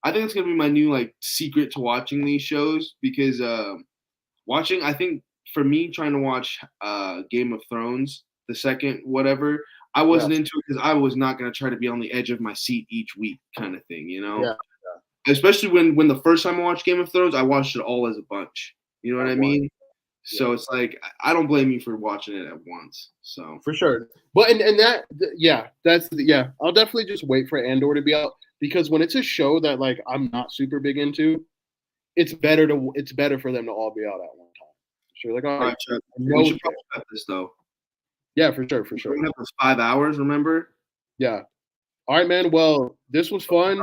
I think it's gonna be my new like secret to watching these shows, because I think for me trying to watch Game of Thrones, the second whatever, I wasn't into it because I was not gonna try to be on the edge of my seat each week kind of thing, you know? Yeah. Especially when the first time I watched Game of Thrones, I watched it all as a bunch. You know what I mean? So it's like I don't blame you for watching it at once. So for sure. But and that I'll definitely just wait for Andor to be out, because when it's a show that like I'm not super big into, it's better for them to all be out at one time. Sure, like all right, we should probably cut this though. Yeah, for sure. We have those 5 hours, remember? Yeah. All right, man. Well, this was fun.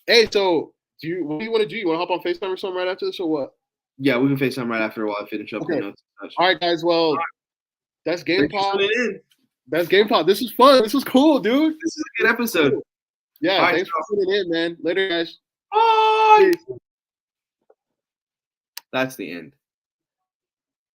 Hey, so what do you want to do? You want to hop on FaceTime or something right after this, or what? Yeah, we can FaceTime right after while I finish up the notes. All right, guys. Well, that's Game Pop. That's Game Pop. This was fun. This was cool, dude. This is a good episode. Yeah, thanks for tuning in, man. Later, guys. Bye. That's the end.